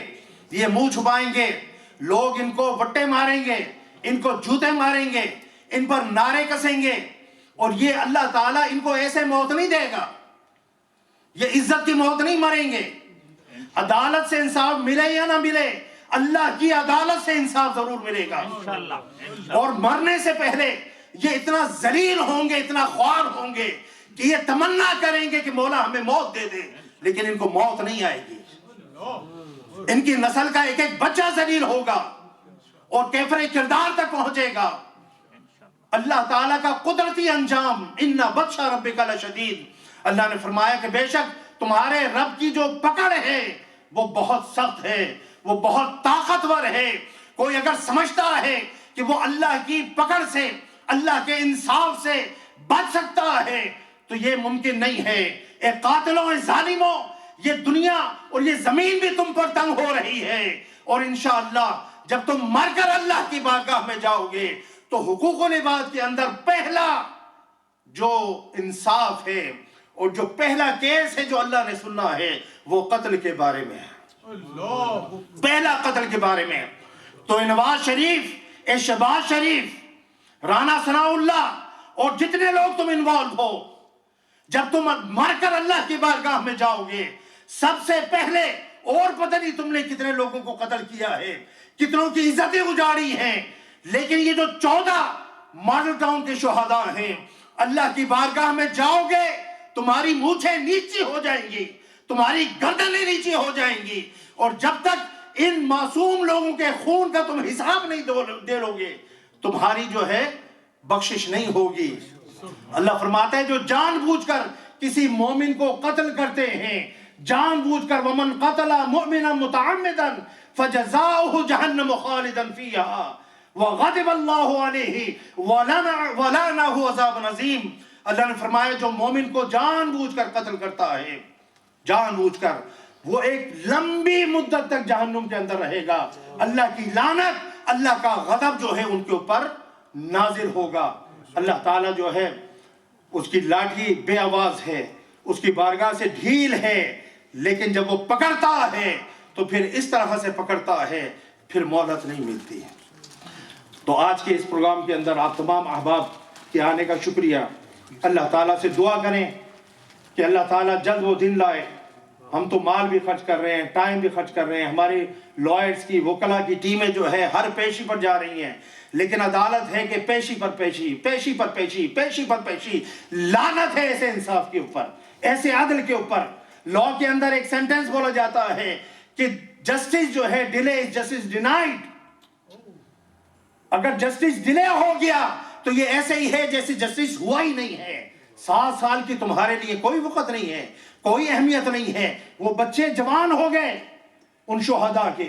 یہ منہ چھپائیں گے، لوگ ان کو وٹے ماریں گے، ان کو جوتے ماریں گے، ان پر نعرے کسیں گے، اور یہ اللہ تعالیٰ ان کو ایسے موت نہیں دے گا، یہ عزت کی موت نہیں مریں گے۔ عدالت سے انصاف ملے یا نہ ملے، اللہ کی عدالت سے انصاف ضرور ملے گا، اور مرنے سے پہلے یہ اتنا ذلیل ہوں گے، اتنا خوار ہوں گے کہ یہ تمنا کریں گے کہ مولا ہمیں موت دے دے، لیکن ان کو موت نہیں آئے گی۔ ان کی نسل کا ایک ایک بچہ ذلیل ہوگا اور کیفر کردار تک پہنچے گا۔ اللہ تعالیٰ کا قدرتی انجام ان بطش ربک لشدید، اللہ نے فرمایا کہ بے شک تمہارے رب کی جو پکڑ ہے وہ بہت سخت ہے، وہ بہت طاقتور ہے۔ کوئی اگر سمجھتا ہے کہ وہ اللہ کی پکڑ سے، اللہ کے انصاف سے بچ سکتا ہے تو یہ ممکن نہیں ہے۔ اے قاتلوں، اے ظالموں، یہ دنیا اور یہ زمین بھی تم پر تنگ ہو رہی ہے، اور انشاءاللہ جب تم مر کر اللہ کی بارگاہ میں جاؤ گے تو حقوق و العباد کے اندر پہلا جو انصاف ہے اور جو پہلا کیس ہے جو اللہ نے سننا ہے وہ قتل کے بارے میں ہے، پہلا قتل کے بارے میں۔ تو نواز شریف، شہباز شریف، رانا ثناء اللہ اور جتنے لوگ تم انوالو ہو، جب تم مر کر اللہ کی بارگاہ میں جاؤ گے سب سے پہلے، اور پتہ نہیں تم نے کتنے لوگوں کو قتل کیا ہے، کتنوں کی عزتیں اجاڑی ہیں، لیکن یہ جو 14 ماڈل ٹاؤن کے شہداء ہیں، اللہ کی بارگاہ میں جاؤ گے تمہاری مونچھیں نیچی ہو جائیں گی، تمہاری گردنیں نیچی ہو جائیں گی، اور جب تک ان معصوم لوگوں کے خون کا تم حساب نہیں دے لو گے تمہاری جو ہے بخشش نہیں ہوگی۔ اللہ فرماتا ہے جو جان بوجھ کر کسی مومن کو قتل کرتے ہیں، جان بوجھ کر ومن قتل مؤمنا متعمدا فجزاؤہ جہنم خالدا فیہا وغضب اللہ علیہ ولعنہ عذاب عظیم۔ اللہ نے فرمایا جو مومن کو جان بوجھ کر قتل کرتا ہے، جان بوجھ کر، وہ ایک لمبی مدت تک جہنم کے اندر رہے گا، اللہ کی لعنت اللہ کا غضب جو ہے ان کے اوپر نازل ہوگا. اللہ تعالیٰ جو ہے اس کی لاٹھی بے آواز ہے, اس کی بارگاہ سے ڈھیل ہے, لیکن جب وہ پکڑتا ہے تو پھر اس طرح سے پکڑتا ہے, پھر مہلت نہیں ملتی ہے. تو آج کے اس پروگرام کے اندر آپ تمام احباب کے آنے کا شکریہ. اللہ تعالیٰ سے دعا کریں کہ اللہ تعالیٰ جلد وہ دن لائے. ہم تو مال بھی خرچ کر رہے ہیں, ٹائم بھی خرچ کر رہے ہیں, ہمارے لائرز کی وکلا کی ٹیمیں جو ہے ہر پیشی پر جا رہی ہیں, لیکن عدالت ہے کہ پیشی پر پیشی, پیشی پر پیشی, پیشی پر پیشی. لعنت ہے ایسے انصاف کے اوپر, ایسے عدل کے اوپر. لا کے اندر ایک سینٹنس بولا جاتا ہے کہ جسٹس جو ہے ڈیلے از جسٹس ڈینائڈ. اگر جسٹس ڈیلے ہو گیا تو یہ ایسے ہی ہے جیسے جسٹس ہوا ہی نہیں ہے. 7 سال کی تمہارے لیے کوئی وقت نہیں ہے, کوئی اہمیت نہیں ہے. وہ بچے جوان ہو گئے ان شہداء کے,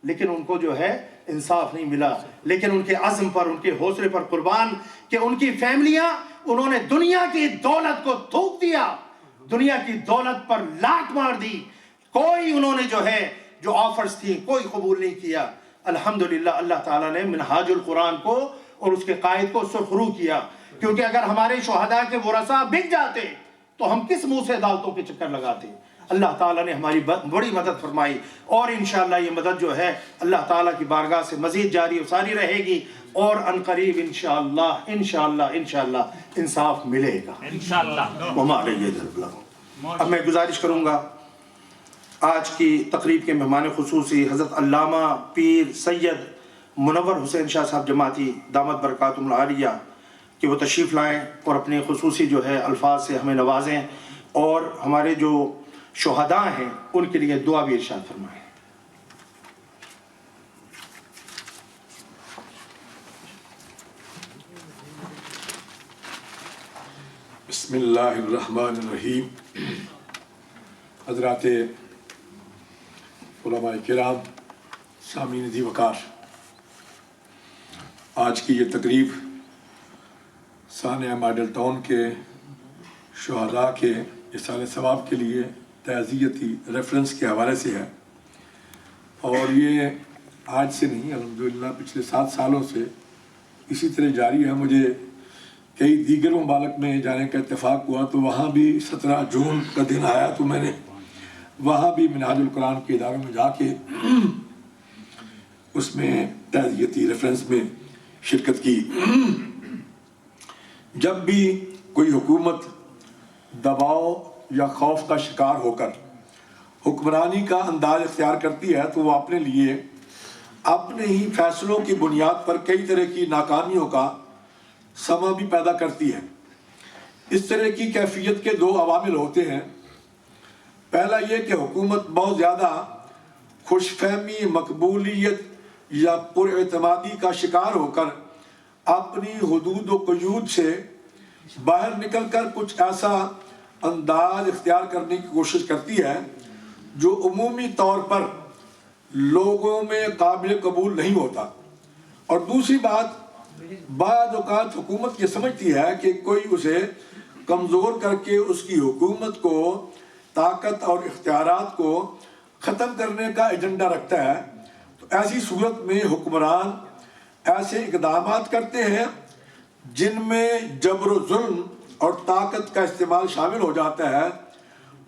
لیکن ان کو جو ہے انصاف نہیں ملا. لیکن ان کے عزم پر, ان کے حوصلے پر قربان کہ ان کی فیملیاں, انہوں نے دنیا کی دولت کو تھوک دیا, دنیا کی دولت پر لاٹ مار دی. کوئی انہوں نے جو ہے جو آفرز تھی کوئی قبول نہیں کیا. الحمدللہ اللہ تعالیٰ نے منہاج القرآن کو اور اس کے قائد کو سرخرو کیا, کیونکہ اگر ہمارے شہداء کے ورثاء بک جاتے تو ہم کس منہ سے عدالتوں کے چکر لگاتے. اللہ تعالیٰ نے ہماری بڑی مدد فرمائی, اور انشاءاللہ یہ مدد جو ہے اللہ تعالیٰ کی بارگاہ سے مزید جاری و ساری رہے گی, اور عنقریب انشاءاللہ انشاءاللہ انشاءاللہ انصاف ملے گا انشاءاللہ. وما علیہ البلاغ. اب میں گزارش کروں گا آج کی تقریب کے مہمان خصوصی حضرت علامہ پیر سید منور حسین شاہ صاحب جماعتی دامت برکاتہم العالیہ کہ وہ تشریف لائیں اور اپنے خصوصی جو ہے الفاظ سے ہمیں نوازیں, اور ہمارے جو شہداء ہیں ان کے لیے دعا بھی ارشاد فرمائیں. بسم اللہ الرحمن الرحیم. حضرات علماء کرام, سامعین ذی وقار, آج کی یہ تقریب سانحہ ماڈل ٹاؤن کے شہداء کے احسان ثواب کے لیے تعزیتی ریفرنس کے حوالے سے ہے, اور یہ آج سے نہیں الحمدللہ پچھلے 7 سالوں سے اسی طرح جاری ہے. مجھے کئی دیگر ممالک میں جانے کا اتفاق ہوا تو وہاں بھی 17 جون کا دن آیا تو میں نے وہاں بھی منہاج القرآن کے اداروں میں جا کے اس میں تعزیتی ریفرنس میں شرکت کی. جب بھی کوئی حکومت دباؤ یا خوف کا شکار ہو کر حکمرانی کا انداز اختیار کرتی ہے تو وہ اپنے لیے اپنے ہی فیصلوں کی بنیاد پر کئی طرح کی ناکامیوں کا سما بھی پیدا کرتی ہے. اس طرح کی کیفیت کے 2 عوامل ہوتے ہیں. پہلا یہ کہ حکومت بہت زیادہ خوش فہمی, مقبولیت یا پر اعتمادی کا شکار ہو کر اپنی حدود و قیود سے باہر نکل کر کچھ ایسا انداز اختیار کرنے کی کوشش کرتی ہے جو عمومی طور پر لوگوں میں قابل قبول نہیں ہوتا. اور دوسری بات, بعض اوقات حکومت یہ سمجھتی ہے کہ کوئی اسے کمزور کر کے اس کی حکومت کو, طاقت اور اختیارات کو ختم کرنے کا ایجنڈا رکھتا ہے. تو ایسی صورت میں حکمران ایسے اقدامات کرتے ہیں جن میں جبر و ظلم اور طاقت کا استعمال شامل ہو جاتا ہے,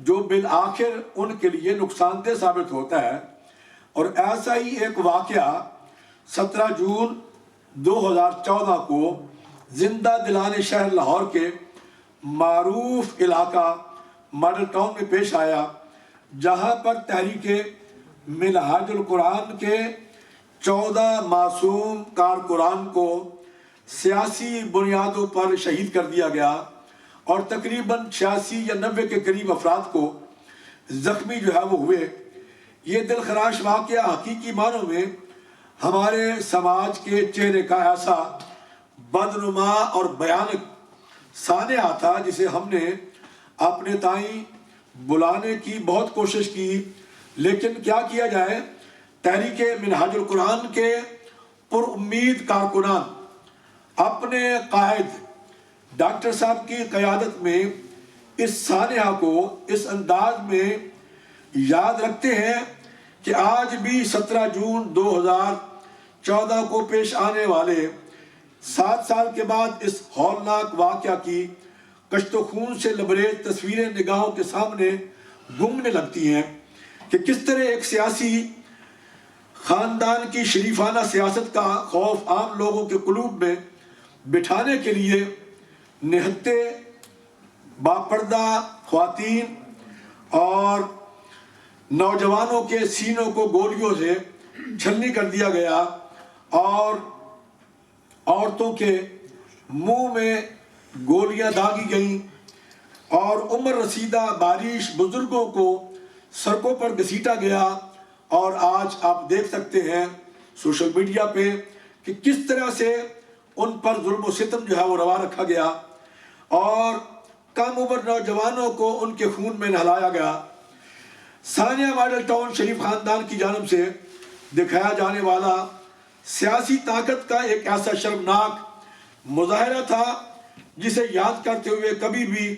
جو بالآخر ان کے لیے نقصان دہ ثابت ہوتا ہے. اور ایسا ہی ایک واقعہ 17 جون 2014 کو زندہ دلان شہر لاہور کے معروف علاقہ ماڈل ٹاؤن میں پیش آیا, جہاں پر تحریک منہاج القرآن کے 14 معصوم کارکنان کو سیاسی بنیادوں پر شہید کر دیا گیا, اور تقریباً 86 یا 90 کے قریب افراد کو زخمی جو ہے وہ ہوئے. یہ دلخراش واقعہ حقیقی معنوں میں ہمارے سماج کے چہرے کا ایسا بدنما اور بھیانک سانحہ تھا جسے ہم نے اپنے تائیں بلانے کی بہت کوشش کی, لیکن کیا کیا جائے. تحریک منہاج القرآن کے پر امید کارکنان اپنے قائد ڈاکٹر صاحب کی قیادت میں اس سانحہ کو اس انداز میں یاد رکھتے ہیں کہ آج بھی 17 جون 14 کو پیش آنے والے 7 سال کے بعد اس ہولناک واقعہ کی کشت و خون سے لبریز تصویریں نگاہوں کے سامنے گھومنے لگتی ہیں کہ کس طرح ایک سیاسی خاندان کی شریفانہ سیاست کا خوف عام لوگوں کے قلوب میں بٹھانے کے لیے نہتے باپردہ خواتین اور نوجوانوں کے سینوں کو گولیوں سے چھلنی کر دیا گیا اور عورتوں کے منہ میں گولیاں داغی گئیں اور عمر رسیدہ بارش بزرگوں کو سڑکوں پر گھسیٹا گیا. اور آج آپ دیکھ سکتے ہیں سوشل میڈیا پہ کہ کس طرح سے ان پر ظلم و ستم جو ہے وہ روا رکھا گیا اور کم عمر نوجوانوں کو ان کے خون میں نہلایا گیا. ثانیہ ماڈل ٹاؤن شریف خاندان کی جانب سے دکھایا جانے والا سیاسی طاقت کا ایک ایسا شرمناک مظاہرہ تھا جسے یاد کرتے ہوئے کبھی بھی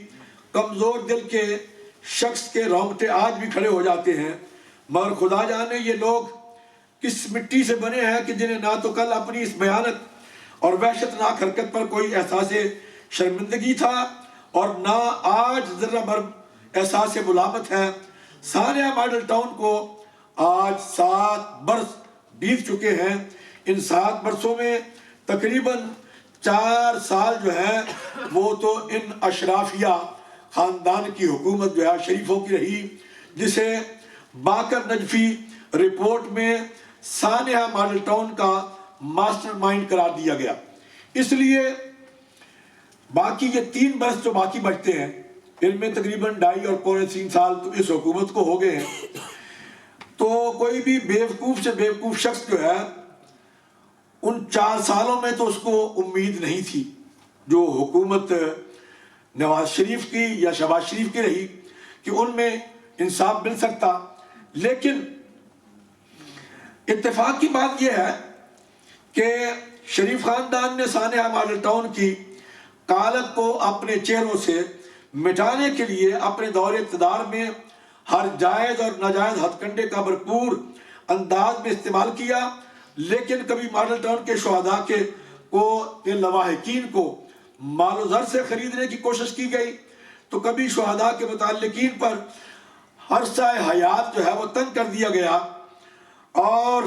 کمزور دل کے شخص کے رونگٹے آج بھی کھڑے ہو جاتے ہیں. مگر خدا جانے یہ لوگ کس مٹی سے بنے ہیں کہ جنہیں نہ تو کل اپنی اس بھیانک اور وحشتناک حرکت پر کوئی احساس شرمندگی تھا اور نہ آج ذرہ بھر احساس ملامت ہے. ثانیہ ماڈل ٹاؤن کو آج 7 برس بیت چکے ہیں. ان 7 برسوں میں تقریباً 4 سال جو ہے وہ تو ان اشرافیہ خاندان کی حکومت جو ہے شریفوں کی رہی, جسے باقر نجفی رپورٹ میں ثانیہ ماڈل ٹاؤن کا ماسٹر مائنڈ قرار دیا گیا. اس لیے باقی یہ 3 برس جو باقی بچتے ہیں ان میں تقریباً 2.5 اور پونے 3 سال تو اس حکومت کو ہو گئے ہیں. تو کوئی بھی بیوقوف سے بیوقوف شخص جو ہے ان 4 سالوں میں تو اس کو امید نہیں تھی جو حکومت نواز شریف کی یا شہباز شریف کی رہی کہ ان میں انصاف مل سکتا. لیکن اتفاق کی بات یہ ہے کہ شریف خاندان نے ثانیہ ماڈل ٹاؤن کی کالت کو اپنے چہروں سے مٹانے کے لیے اپنے دور اقتدار میں ہر جائز اور ناجائز ہتھ کنڈے کا بھرپور انداز میں استعمال کیا. لیکن کبھی ماڈل ٹاؤن کے شہداء کے لواحقین کو مال و زر سے خریدنے کی کوشش کی گئی تو کبھی شہداء کے متعلقین پر عرصہ حیات جو ہے وہ تنگ کر دیا گیا اور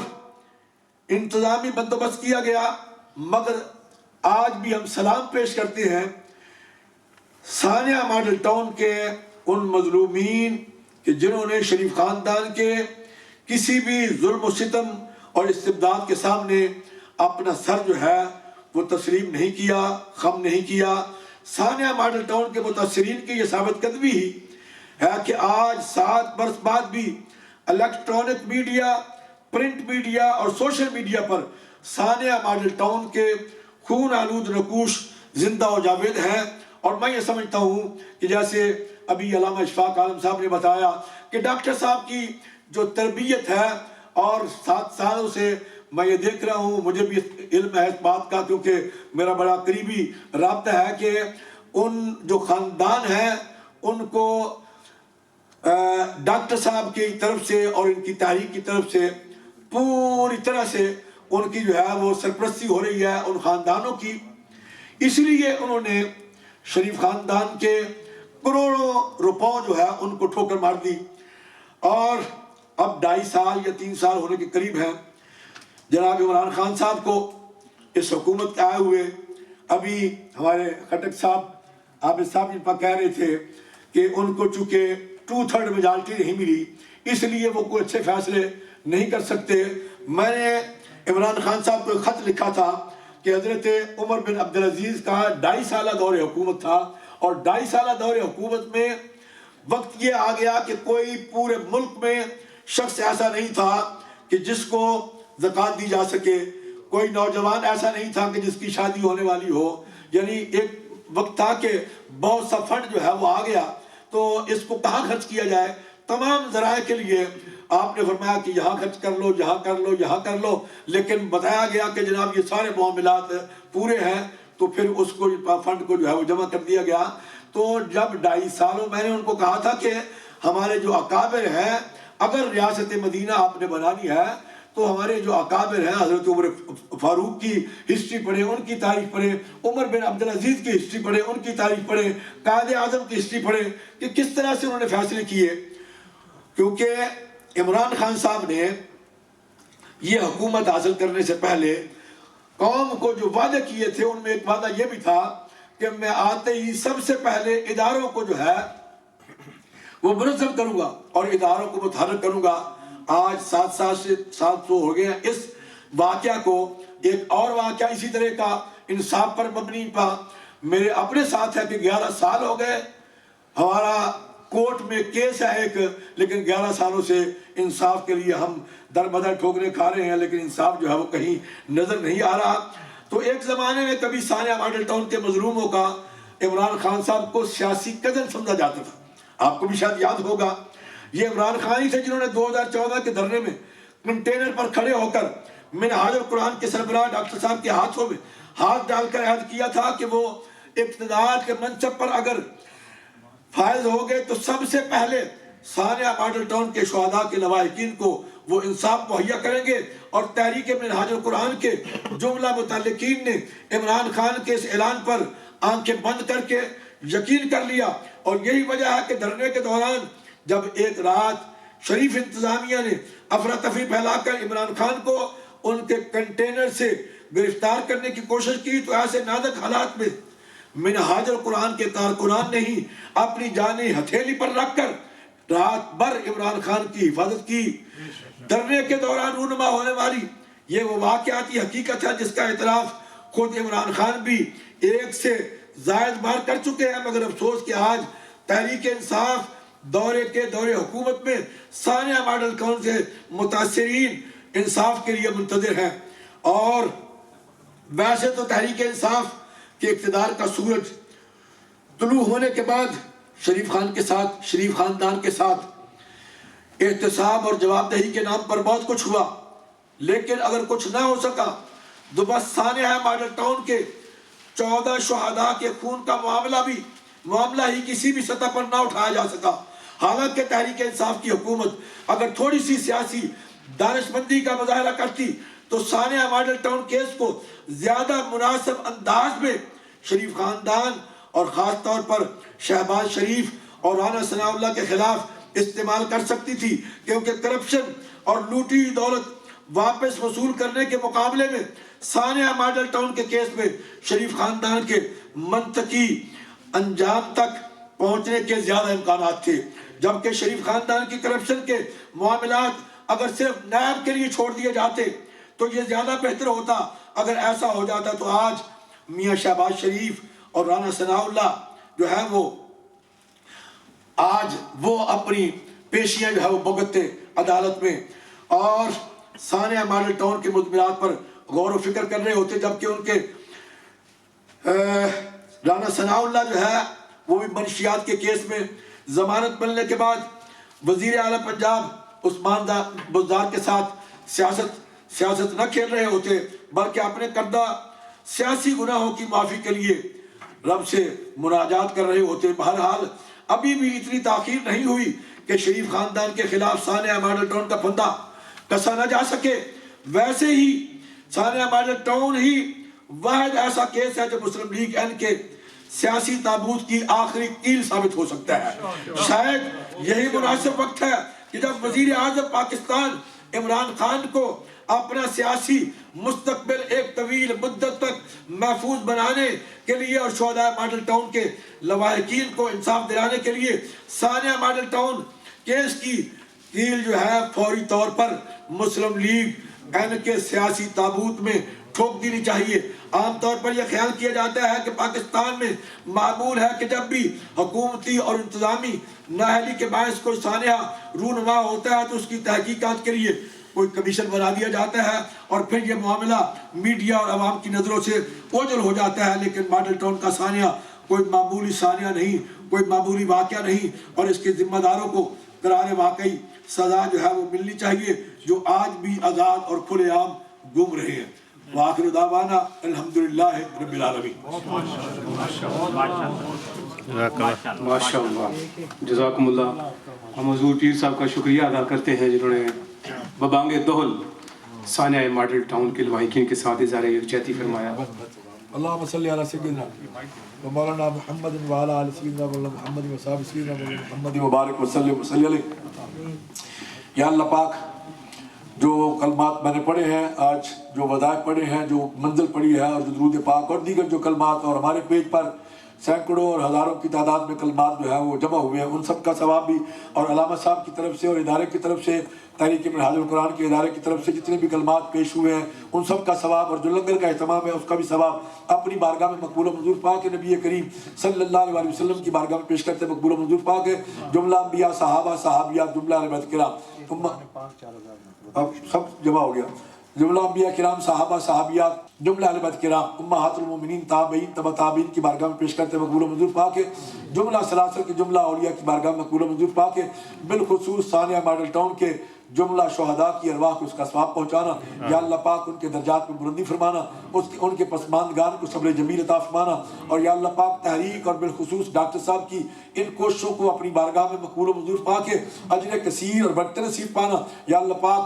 انتظامی بندوبست کیا گیا. مگر آج بھی ہم سلام پیش کرتے ہیں ثانیہ ماڈل ٹاؤن کے ان مظلومین کہ جنہوں نے شریف خاندان کے کسی بھی ظلم و ستم اور استبداد کے سامنے اپنا سر جو ہے وہ تسلیم نہیں کیا, خم نہیں کیا. ثانیہ ماڈل ٹاؤن کے متاثرین کی یہ ثابت قدمی ہی ہے کہ آج 7 برس بعد بھی الیکٹرانک میڈیا, پرنٹ میڈیا اور سوشل میڈیا پر ثانیہ ماڈل ٹاؤن کے خون آلود نقوش زندہ و جاوید ہیں. اور میں یہ سمجھتا ہوں کہ جیسے ابھی علامہ اشفاق عالم صاحب نے بتایا کہ ڈاکٹر صاحب کی جو تربیت ہے اور 7 سالوں سے میں یہ دیکھ رہا ہوں, مجھے بھی علم ہے اس بات کا کیونکہ میرا بڑا قریبی رابطہ ہے کہ ان جو خاندان ہیں ان کو ڈاکٹر صاحب کی طرف سے اور ان کی تحریک کی طرف سے پوری طرح سے ان کی جو ہے وہ سرپرستی ہو رہی ہے ان خاندانوں کی. اس لیے انہوں نے شریف خاندان کے کروڑوں روپوں جو ہے ان کو ٹھوکر مار دی اور اب 2.5 سال یا 3 سال ہونے کے قریب ہیں جناب عمران خان صاحب کو اس حکومت کے آئے ہوئے. ابھی ہمارے خٹک صاحب عابد صاحب ان پر کہہ رہے تھے کہ ان کو چونکہ 2/3 میجارٹی نہیں ملی اس لیے وہ کوئی اچھے فیصلے نہیں کر سکتے. میں نے عمران خان صاحب کو ایک خط لکھا تھا کہ حضرت عمر بن عبدالعزیز کا 2.5 سالہ دور حکومت تھا اور 2.5 سالہ دور حکومت میں وقت یہ آ گیا کہ کوئی پورے ملک میں شخص ایسا نہیں تھا کہ جس کو زکوٰۃ دی جا سکے, کوئی نوجوان ایسا نہیں تھا کہ جس کی شادی ہونے والی ہو. یعنی ایک وقت تھا کہ بہت سا فنڈ جو ہے وہ آ گیا تو اس کو کہاں خرچ کیا جائے. تمام ذرائع کے لیے آپ نے فرمایا کہ یہاں خرچ کر لو, یہاں کر لو, یہاں کر لو, لیکن بتایا گیا کہ جناب یہ سارے معاملات پورے ہیں تو پھر اس کو فنڈ کو جو ہے وہ جمع کر دیا گیا. تو جب 2.5 سالوں میں نے ان کو کہا تھا کہ ہمارے جو اکابر ہیں اگر ریاست مدینہ آپ نے بنانی ہے تو ہمارے جو اکابر ہیں حضرت عمر فاروق کی ہسٹری پڑھیں، ان کی تاریخ پڑھیں، عمر بن عبدالعزیز کی ہسٹری پڑھیں، ان کی تاریخ پڑھیں، قائد اعظم کی ہسٹری پڑھیں کہ کس طرح سے انہوں نے فیصلے کیے. کیونکہ عمران خان صاحب نے یہ حکومت حاصل کرنے سے پہلے قوم کو جو وعدے کیے تھے ان میں ایک وعدہ یہ بھی تھا کہ میں آتے ہی سب سے پہلے اداروں کو جو ہے وہ منظم کروں گا اور اداروں کو متحرک کروں گا. آج 700 ہو گئے ہیں. اس واقعہ کو ایک اور واقعہ اسی طرح کا انصاف پر مبنی پا میرے اپنے ساتھ ہے کہ 11 سال ہو گئے ہمارا کورٹ میں کیس ہے ایک، لیکن 11 سالوں سے انصاف کے لیے ہم در بدر ٹھوکریں کھا رہے ہیں، لیکن انصاف جو ہے وہ کہیں نظر نہیں آ رہا. تو ایک زمانے میں کبھی ثانیہ ماڈل ٹاؤن کے مظلوموں کا عمران خان صاحب کو سیاسی قدر سمجھا جاتا تھا. آپ کو بھی شاید یاد ہوگا یہ عمران خان ہی تھے جنہوں نے 2014 کے دھرنے میں کنٹینر پر کھڑے ہو کر منہاج القرآن کے سربراہ ڈاکٹر صاحب کے ہاتھوں میں ہاتھ ڈال کر عہد کیا تھا کہ وہ اقتدار کے منصب پر اگر فائز ہو گئے تو سب سے پہلے ثانیہ ماڈل ٹاؤن کے شہداء کے لواحقین کو وہ انصاف مہیا کریں گے. اور تحریک منہاج القرآن کے جملہ متعلقین نے عمران خان کے اس اعلان پر آنکھیں بند کر کے یقین کر لیا. اور یہی وجہ ہے کہ دھرنے کے دوران جب ایک رات شریف انتظامیہ نے افراتفری پھیلا کر عمران خان کو ان کے کنٹینر سے گرفتار کرنے کی کوشش کی تو ایسے نازک حالات میں منہاج القرآن کے کارکنان نے ہی اپنی جانیں ہتھیلی پر رکھ کر رات بھر عمران خان کی حفاظت کی. دھرنے کے دوران رونما ہونے والی یہ وہ واقعاتی حقیقت ہے جس کا اعتراف خود عمران خان بھی ایک سے زائد بار کر چکے ہیں. مگر افسوس کہ آج تحریک انصاف دورے حکومت میں ثانیہ ماڈل ٹاؤن سے متاثرین انصاف کے لیے منتظر ہیں. اور ویسے تو تحریک انصاف کے اقتدار کا سورج طلوع ہونے کے بعد شریف خاندان کے ساتھ احتساب اور جواب دہی کے نام پر بہت کچھ ہوا، لیکن اگر کچھ نہ ہو سکا تو بس ثانیہ ماڈل ٹاؤن کے 14 شہداء کے خون کا معاملہ ہی کسی بھی سطح پر نہ اٹھایا جا سکا. حالانکہ تحریک انصاف کی حکومت اگر تھوڑی سی سیاسی دانشمندی کا مظاہرہ کرتی تو ثانیہ ماڈل ٹاؤن کیس کو زیادہ مناسب انداز میں شریف خاندان اور خاص طور پر شہباز شریف اور رانا ثناء اللہ کے خلاف استعمال کر سکتی تھی. کیونکہ کرپشن اور لوٹی دولت واپس وصول کرنے کے مقابلے میں ثانیہ ماڈل ٹاؤن کے کیس میں شریف خاندان کے منطقی انجام تک پہنچنے کے زیادہ امکانات تھے. جبکہ شریف خاندان کی کرپشن کے معاملات اگر صرف نیب کے لیے چھوڑ دیے جاتے تو یہ زیادہ بہتر ہوتا. اگر ایسا ہو جاتا تو آج میاں شہباز شریف اور رانا ثناء اللہ جو ہے وہ اپنی پیشیاں جو ہے وہ بھگتتے عدالت میں اور ثانیہ ماڈل ٹاؤن کے مضمرات پر غور و فکر کر رہے ہوتے. جبکہ ان کے رانا ثناء اللہ جو ہے وہ بھی منشیات کے کیس میں ضمانت ملنے کے بعد وزیر اعلیٰ پنجاب عثمان بزدار کے ساتھ سیاست نہ کھیل رہے ہوتے بلکہ اپنے کردہ سیاسی گناہوں کی معافی کے لیے رب سے مناجات کر رہے ہوتے. بہرحال ابھی بھی اتنی تاخیر نہیں ہوئی کہ شریف خاندان کے خلاف ثانیہ ماڈل ٹاؤن کا پھندا کسا نہ جا سکے. ویسے ہی ثانیہ ماڈل ٹاؤن ہی واحد ایسا کیس ہے جو مسلم لیگ این کے سیاسی تابوت کی آخری کیل ثابت ہو سکتا ہے. شاید یہی مناسب وقت ہے کہ جب وزیر اعظم پاکستان عمران خان کو اپنا سیاسی مستقبل ایک طویل مدت تک محفوظ بنانے کے لیے اور شہداء ماڈل ٹاؤن کے لواحقین کو انصاف دلانے کے لیے ثانیہ ماڈل ٹاؤن کیس کی کیل جو ہے فوری طور پر مسلم لیگ این کے سیاسی تابوت میں ٹھوک دینی چاہیے. عام طور پر یہ خیال کیا جاتا ہے کہ پاکستان میں معمول ہے کہ جب بھی حکومتی اور انتظامی نااہلی کے باعث کوئی سانحہ رونما ہوتا ہے تو اس کی تحقیقات کے لیے کوئی کمیشن بنا دیا جاتا ہے اور پھر یہ معاملہ میڈیا اور عوام کی نظروں سے اوجھل ہو جاتا ہے. لیکن ماڈل ٹاؤن کا سانحہ کوئی معمولی سانحہ نہیں، کوئی معمولی واقعہ نہیں اور اس کے ذمہ داروں کو قرار واقعی سزا جو ہے وہ ملنی چاہیے جو آج بھی آزاد اور کھلے عام گھوم رہے ہیں. وآخر دعوانا الحمدللہ رب العالمین. ماشاءاللہ، جزاکم اللہ. ہم حضور پیر صاحب کا شکریہ ادا کرتے ہیں جنہوں نے ببانگ دہل ثانیہ ماڈل ٹاؤن کے لواحقین کے ساتھ اظہار یکجہتی فرمایا. اللهم صل على سيدنا ومولانا محمد وعلى آل سيدنا مولانا محمد وصحبه سيدنا مولانا محمد وبارك وسلم وصلی علیہ. یا اللہ پاک جو کلمات میں نے پڑھے ہیں آج، جو وظائف پڑھے ہیں، جو منزل پڑھی ہے اور جو درود پاک اور دیگر جو کلمات اور ہمارے پیج پر سینکڑوں اور ہزاروں کی تعداد میں کلمات جو ہے وہ جمع ہوئے ہیں، ان سب کا ثواب بھی اور علامہ صاحب کی طرف سے اور ادارے کی طرف سے، تحریک منہاج القرآن کے ادارے کی طرف سے جتنے بھی کلمات پیش ہوئے ہیں ان سب کا ثواب، اور جو لنگر کا اہتمام ہے اس کا بھی ثواب اپنی بارگاہ میں مقبول و منظور پاک ہے. نبی کریم صلی اللہ علیہ وسلم کی بارگاہ میں پیش کرتے مقبول و منظور پاک ہے. جملہ انبیاء، صحابہ، صحابیات، جملہ اہل بیت کرام، اب سب جمع ہو گیا. جملہ انبیاء کرام، صحابہ، صحابیات، جملہ اہل بیت کرام، امہات المومنین، تابعین، تبع تابعین کی بارگاہ میں پیش کرتے مقبول و منظور پاک ہے. جملہ سلاسل کے جملہ اولیاء کی بارگاہ میں مقبول و منظور پاک ہے. بالخصوص ثانیہ ماڈل ٹاؤن کے جملہ شہداء کی ارواح کو اس کا ثواب پہنچانا. یا اللہ پاک ان کے درجات میں بلندی فرمانا، ان کے پسماندگان کو صبر جمیل عطا فرمانا. اور یا اللہ پاک تحریک اور بالخصوص ڈاکٹر صاحب کی ان کوششوں کو اپنی بارگاہ میں مقبول و منظور پاک ہے اجر کثیر اور بڑھتے نصیب پانا. یا اللہ پاک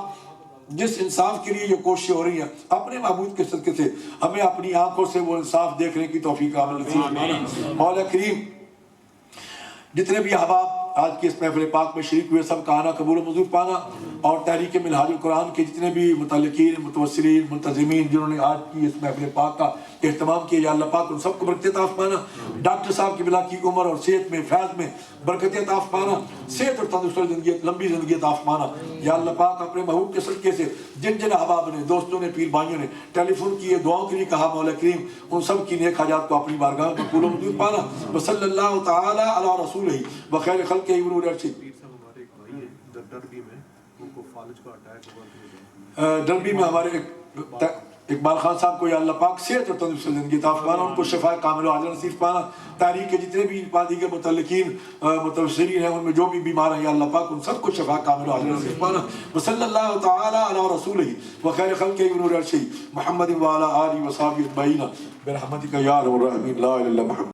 جس انصاف کے لیے یہ کوششیں ہو رہی ہیں اپنے معبود کے صدقے سے ہمیں اپنی آنکھوں سے وہ انصاف دیکھنے کی توفیق عمل نصیب فرمانا. مولا کریم جتنے بھی احباب آج کی اس محفل پاک میں شریک ہوئے سب کا آنا قبول و منظور پانا، اور تحریک منہاج القرآن کے جتنے بھی متعلقین، متوسرین، منتظمین جنہوں نے آج کی اس محفل پاک کا اہتمام کیا، یا اللہ پاک ان سب کو برکت عطا فرمانا. ڈاکٹر صاحب کی بلا کی عمر اور صحت میں، فیض میں برکت عطا فرمانا، صحت اور تندرستی زندگی، لمبی زندگی عطا فرمانا. یا اللہ پاک اپنے محبوب کے صدقے سے جن جن احباب نے، دوستوں نے، پیر بھائیوں نے ٹیلی فون کیے، دعاؤں کے لیے کہا، مولا کریم ان سب کی نیک حاجات کو اپنی بارگاہ میں قبول و منظور پانا. وصلی اللہ تعالی علی رسولہ وخیر خلقہ ونور عرشہ. ڈربی میں ہمارے اقبال خان صاحب کو یا اللہ پاک صحت اور تندرستی زندگی عطا فرمانا، ان کو شفاء کامل و عاجلہ نصیب فرمانا. تحریک کے جتنے بھی دیگر متعلقین متوسرین ہیں ان میں جو بھی بیمار ہیں یا اللہ پاک ان سب کو شفاء کامل و عاجلہ نصیب فرمانا. وصلی اللہ تعالی علی رسولہ وخیر خلقہ ونور عرشہ محمد وعلی آلہ وصحبہ اجمعین برحمتک یا ارحم الراحمین. لا الہ الا اللہ محمد.